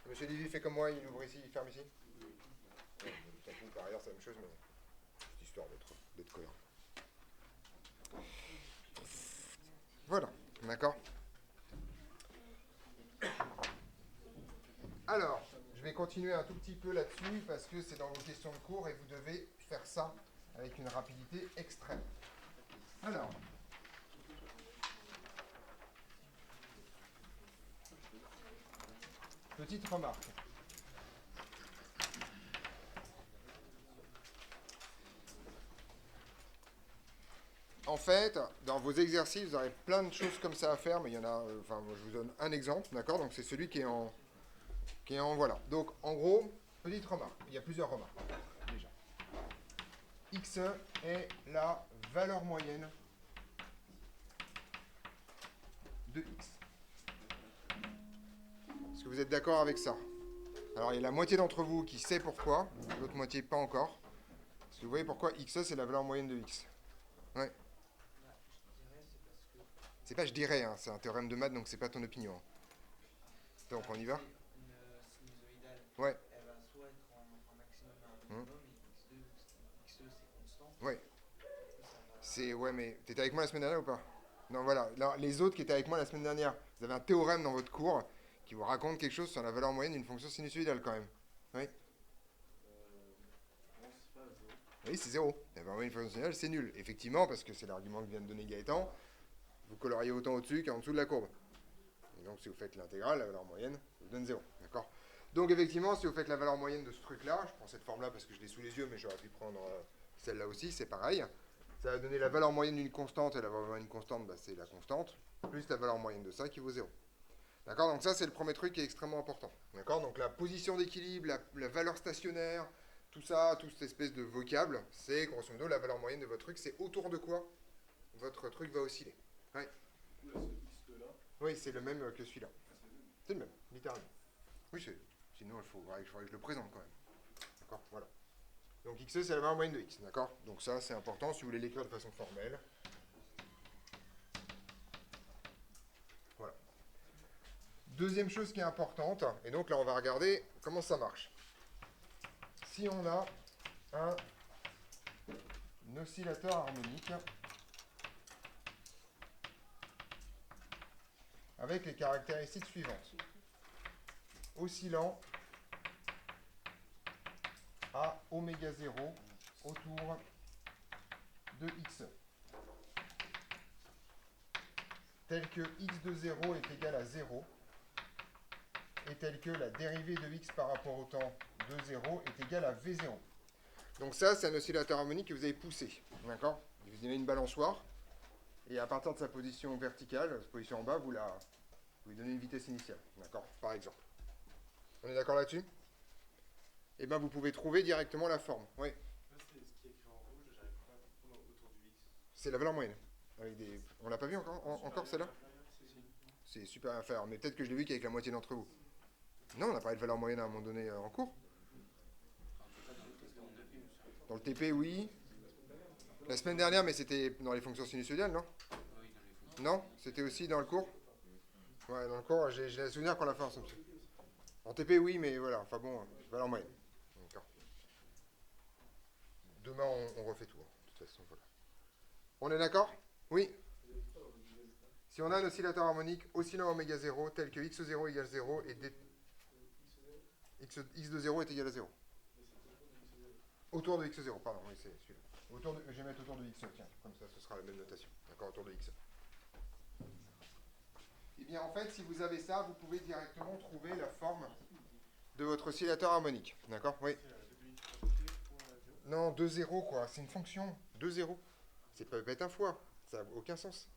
Monsieur Lévy fait comme moi, il ouvre ici, il ferme ici. Par ailleurs, c'est la même chose, mais c'est histoire d'être cohérent. Voilà, d'accord. Alors, je vais continuer un tout petit peu là-dessus parce que c'est dans vos questions de cours et vous devez faire ça avec une rapidité extrême. Alors, petite remarque. En fait, dans vos exercices, vous aurez plein de choses comme ça à faire, mais il y en a, je vous donne un exemple, d'accord? Donc c'est celui qui est en voilà. Donc en gros, petite remarque, il y a plusieurs remarques, déjà. X est la valeur moyenne de X. Est-ce que vous êtes d'accord avec ça? Alors il y a la moitié d'entre vous qui sait pourquoi, l'autre moitié pas encore. Est-ce que vous voyez pourquoi X c'est la valeur moyenne de X? Ouais. C'est pas je dirais, hein, c'est un théorème de maths, donc c'est pas ton opinion. Donc on y va? Une sinusoïdale, ouais. Elle va soit être en maximum et un minimum, et xe c'est constant. Ouais. C'est, ouais, mais t'étais avec moi la semaine dernière ou pas? Non, voilà. Alors, les autres qui étaient avec moi la semaine dernière, vous avez un théorème dans votre cours qui vous raconte quelque chose sur la valeur moyenne d'une fonction sinusoïdale quand même. Oui? Non, c'est pas zéro. Oui, c'est 0. La valeur moyenne d'une fonction sinusoïdale, c'est nul. Effectivement, parce que c'est l'argument que vient de donner Gaëtan. Vous coloriez autant au-dessus qu'en dessous de la courbe. Et donc, si vous faites l'intégrale, la valeur moyenne vous donne 0. D'accord? Donc, effectivement, si vous faites la valeur moyenne de ce truc-là, je prends cette forme-là parce que je l'ai sous les yeux, mais j'aurais pu prendre Celle-là aussi, c'est pareil. Ça va donner la valeur moyenne d'une constante, et la valeur moyenne d'une constante, bah, c'est la constante, plus la valeur moyenne de ça qui vaut 0. D'accord? Donc ça, c'est le premier truc qui est extrêmement important. D'accord? Donc la position d'équilibre, la valeur stationnaire, tout ça, toute cette espèce de vocable, c'est grosso modo la valeur moyenne de votre truc. C'est autour de quoi votre truc va osciller. Ouais. Du coup, là, ce X2 là, Oui, c'est le même que celui-là. c'est le même. C'est le même, littéralement. Oui, sinon il faudrait que je le présente quand même. D'accord? Voilà. Donc XE, c'est la valeur moyenne de X. D'accord? Donc ça, c'est important si vous voulez l'écrire de façon formelle. Voilà. Deuxième chose qui est importante, et donc là, on va regarder comment ça marche. Si on a un oscillateur harmonique avec les caractéristiques suivantes. Oscillant à oméga 0 autour de x, tel que x de 0 est égal à 0, et tel que la dérivée de x par rapport au temps de 0 est égale à v0. Donc ça, c'est un oscillateur harmonique que vous avez poussé. D'accord? Vous avez une balançoire, et à partir de sa position verticale, sa position en bas, vous lui donnez une vitesse initiale. D'accord? Par exemple. On est d'accord là-dessus? Eh bien, vous pouvez trouver directement la forme. Oui. Là, c'est ce qui est écrit en rouge, j'arrive pas à comprendre autour du X. C'est la valeur moyenne. On l'a pas vu encore celle-là? C'est super inférieur. Mais peut-être que je l'ai vu qu'avec la moitié d'entre vous. Non, on a parlé de valeur moyenne à un moment donné en cours. Dans le TP, oui. La semaine dernière, mais c'était dans les fonctions sinusoïdales, non? Non? C'était aussi dans le cours? Ouais, dans le cours, j'ai le souvenir qu'on l'a fait ensemble. En TP, oui, mais voilà. Enfin bon, valeur moyenne. D'accord. Demain, on refait tout. De toute façon, voilà. On est d'accord? Oui. Si on a un oscillateur harmonique oscillant à oméga 0 tel que x0 égale 0 et x de 0 est égal à 0. Autour de x0, pardon, oui, c'est celui-là. Je vais mettre autour de x, tiens, comme ça, ce sera la même notation. D'accord, autour de x. Eh bien, en fait, si vous avez ça, vous pouvez directement trouver la forme de votre oscillateur harmonique. D'accord? Oui. Non, 2, 0, quoi. C'est une fonction. 2, 0. Ça peut pas être un fois. Ça n'a aucun sens.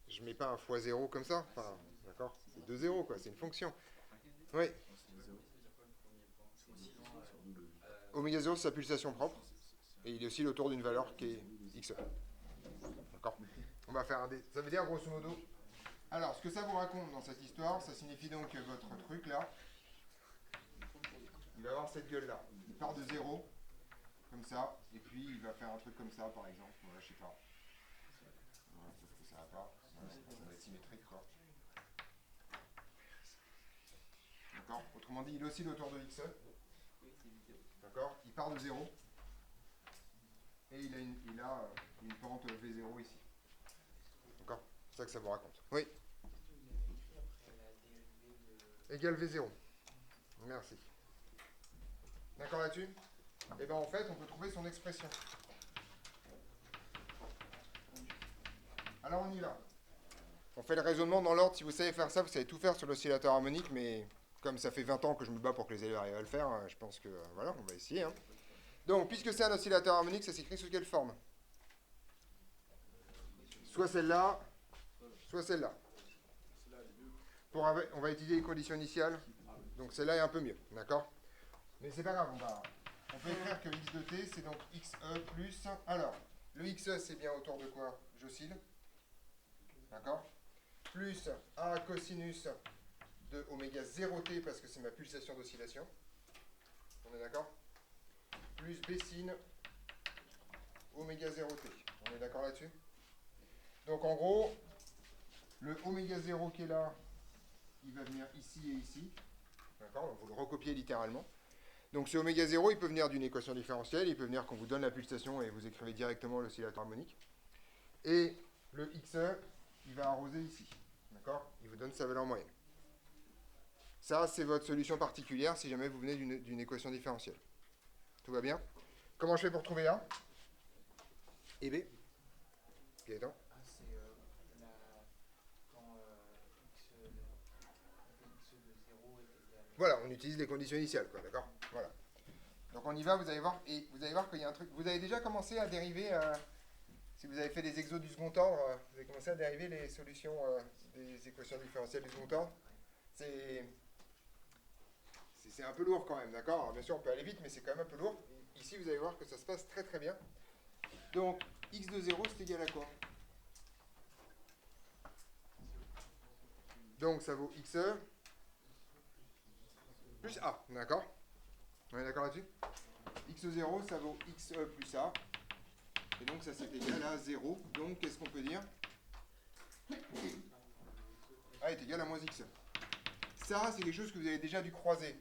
Je mets pas un fois 0 comme ça. Enfin, d'accord? C'est 2, 0, quoi. C'est une fonction. Oui. Oméga 0, c'est sa pulsation propre. Et il oscille autour d'une valeur qui est x. D'accord? On va faire un dé. Ça veut dire, grosso modo... Alors, ce que ça vous raconte dans cette histoire, ça signifie donc que votre truc, là, il va avoir cette gueule-là. Il part de 0, comme ça, et puis il va faire un truc comme ça, par exemple. Voilà, je sais pas. Voilà, sauf que ça va pas. Voilà, ça va être symétrique, quoi. D'accord? Autrement dit, il oscille autour de x. D'accord? Il part de 0. Et il a une pente V0 ici. D'accord? C'est ça que ça vous raconte. Oui? Égale V0. Merci. D'accord là-dessus? Et bien en fait, on peut trouver son expression. Alors on y va. On fait le raisonnement dans l'ordre. Si vous savez faire ça, vous savez tout faire sur l'oscillateur harmonique, mais comme ça fait 20 ans que je me bats pour que les élèves arrivent à le faire, je pense que, voilà, on va essayer. Hein. Donc, puisque c'est un oscillateur harmonique, ça s'écrit sous quelle forme? Soit celle-là, soit celle-là. On va utiliser les conditions initiales. Donc celle-là est un peu mieux, d'accord? Mais c'est pas grave, on peut écrire que x de t, c'est donc xe plus... Alors, le xe, c'est bien autour de quoi? J'oscille. D'accord? Plus a cosinus de oméga 0t, parce que c'est ma pulsation d'oscillation. On est d'accord? Plus b sin oméga 0t. On est d'accord là-dessus? Donc en gros, le oméga 0 qui est là, il va venir ici et ici. D'accord? Donc vous le recopiez littéralement. Donc ce oméga 0, il peut venir d'une équation différentielle, il peut venir qu'on vous donne la pulsation et vous écrivez directement l'oscillateur harmonique. Et le xe, il va arroser ici. D'accord? Il vous donne sa valeur moyenne. Ça, c'est votre solution particulière si jamais vous venez d'une équation différentielle. Tout va bien? Comment je fais pour trouver A et B? Gaëtan? C'est quand x de 0 est égal. Voilà, on utilise les conditions initiales, quoi, d'accord? Voilà. Donc on y va, vous allez voir, et vous allez voir qu'il y a un truc. Vous avez déjà commencé à dériver, si vous avez fait des exos du second ordre, vous avez commencé à dériver les solutions des équations différentielles du second ordre. C'est un peu lourd quand même, d'accord? Alors, bien sûr, on peut aller vite, mais c'est quand même un peu lourd. Ici, vous allez voir que ça se passe très très bien. Donc, x de 0, c'est égal à quoi? Donc, ça vaut xe plus a, d'accord? On est d'accord là-dessus? x0, ça vaut xe plus a. Et donc, ça, c'est égal à 0. Donc, qu'est-ce qu'on peut dire? A est égal à moins x. Ça, c'est quelque chose que vous avez déjà dû croiser.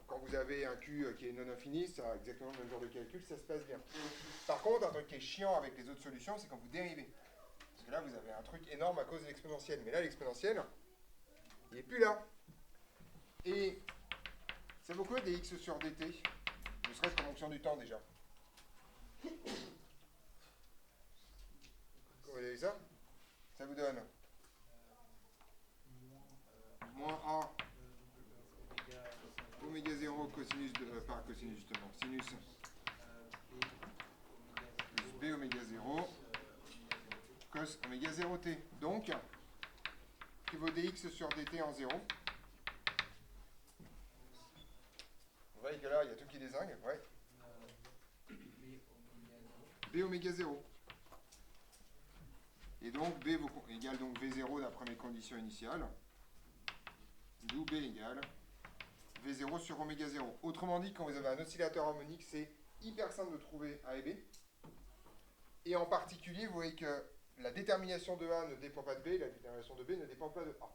Quand vous avez un Q qui est non infini, ça a exactement le même genre de calcul, ça se passe bien. Par contre, un truc qui est chiant avec les autres solutions, c'est quand vous dérivez. Parce que là, vous avez un truc énorme à cause de l'exponentielle. Mais là, l'exponentielle, il n'est plus là. Et ça vaut quoi des x sur dt? Ne serait-ce qu'en fonction du temps déjà. Vous avez ça? Ça vous donne moins a oméga 0 cosinus de, par cosinus justement, sinus plus b oméga 0 cos oméga 0t. Donc, qui vaut dx sur dt en 0. Vous voyez que là, il y a tout qui désingue, ouais. B oméga 0. Et donc, B égale donc V0 d'après mes conditions initiales. D'où B égale V0 sur oméga 0. Autrement dit, quand vous avez un oscillateur harmonique, c'est hyper simple de trouver A et B. Et en particulier, vous voyez que la détermination de A ne dépend pas de B, la détermination de B ne dépend pas de A.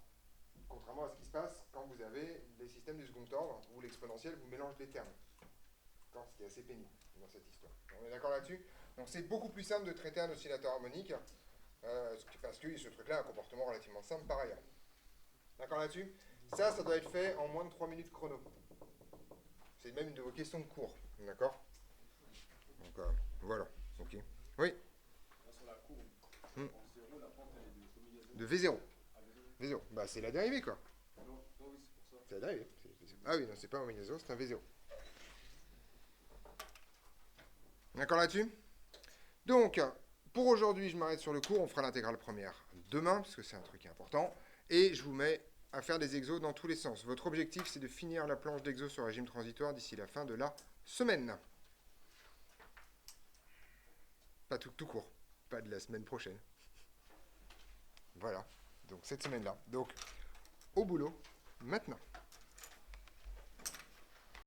Contrairement à ce qui se passe quand vous avez des systèmes du second ordre où l'exponentielle vous mélange les termes. Ce qui est assez pénible dans cette histoire. On est d'accord là-dessus? Donc c'est beaucoup plus simple de traiter un oscillateur harmonique parce que ce truc-là a un comportement relativement simple par ailleurs. D'accord là-dessus? Ça doit être fait en moins de 3 minutes chrono. C'est même une de vos questions de cours. D'accord? Donc voilà. Ok. Oui? Là, sur la courbe, Hmm. en 0, la pente elle est de oméga 0. De V0. Ah, V0. V0. Bah c'est la dérivée quoi. Non, non, oui, c'est pour ça. C'est la dérivée. Ah oui, non, c'est pas un oméga 0, c'est un V0. D'accord là-dessus? Donc, pour aujourd'hui, je m'arrête sur le cours. On fera l'intégrale première demain, parce que c'est un truc important. Et je vous mets à faire des exos dans tous les sens. Votre objectif, c'est de finir la planche d'exos sur régime transitoire d'ici la fin de la semaine. Pas tout court. Pas de la semaine prochaine. Voilà. Donc, cette semaine-là. Donc, au boulot, maintenant.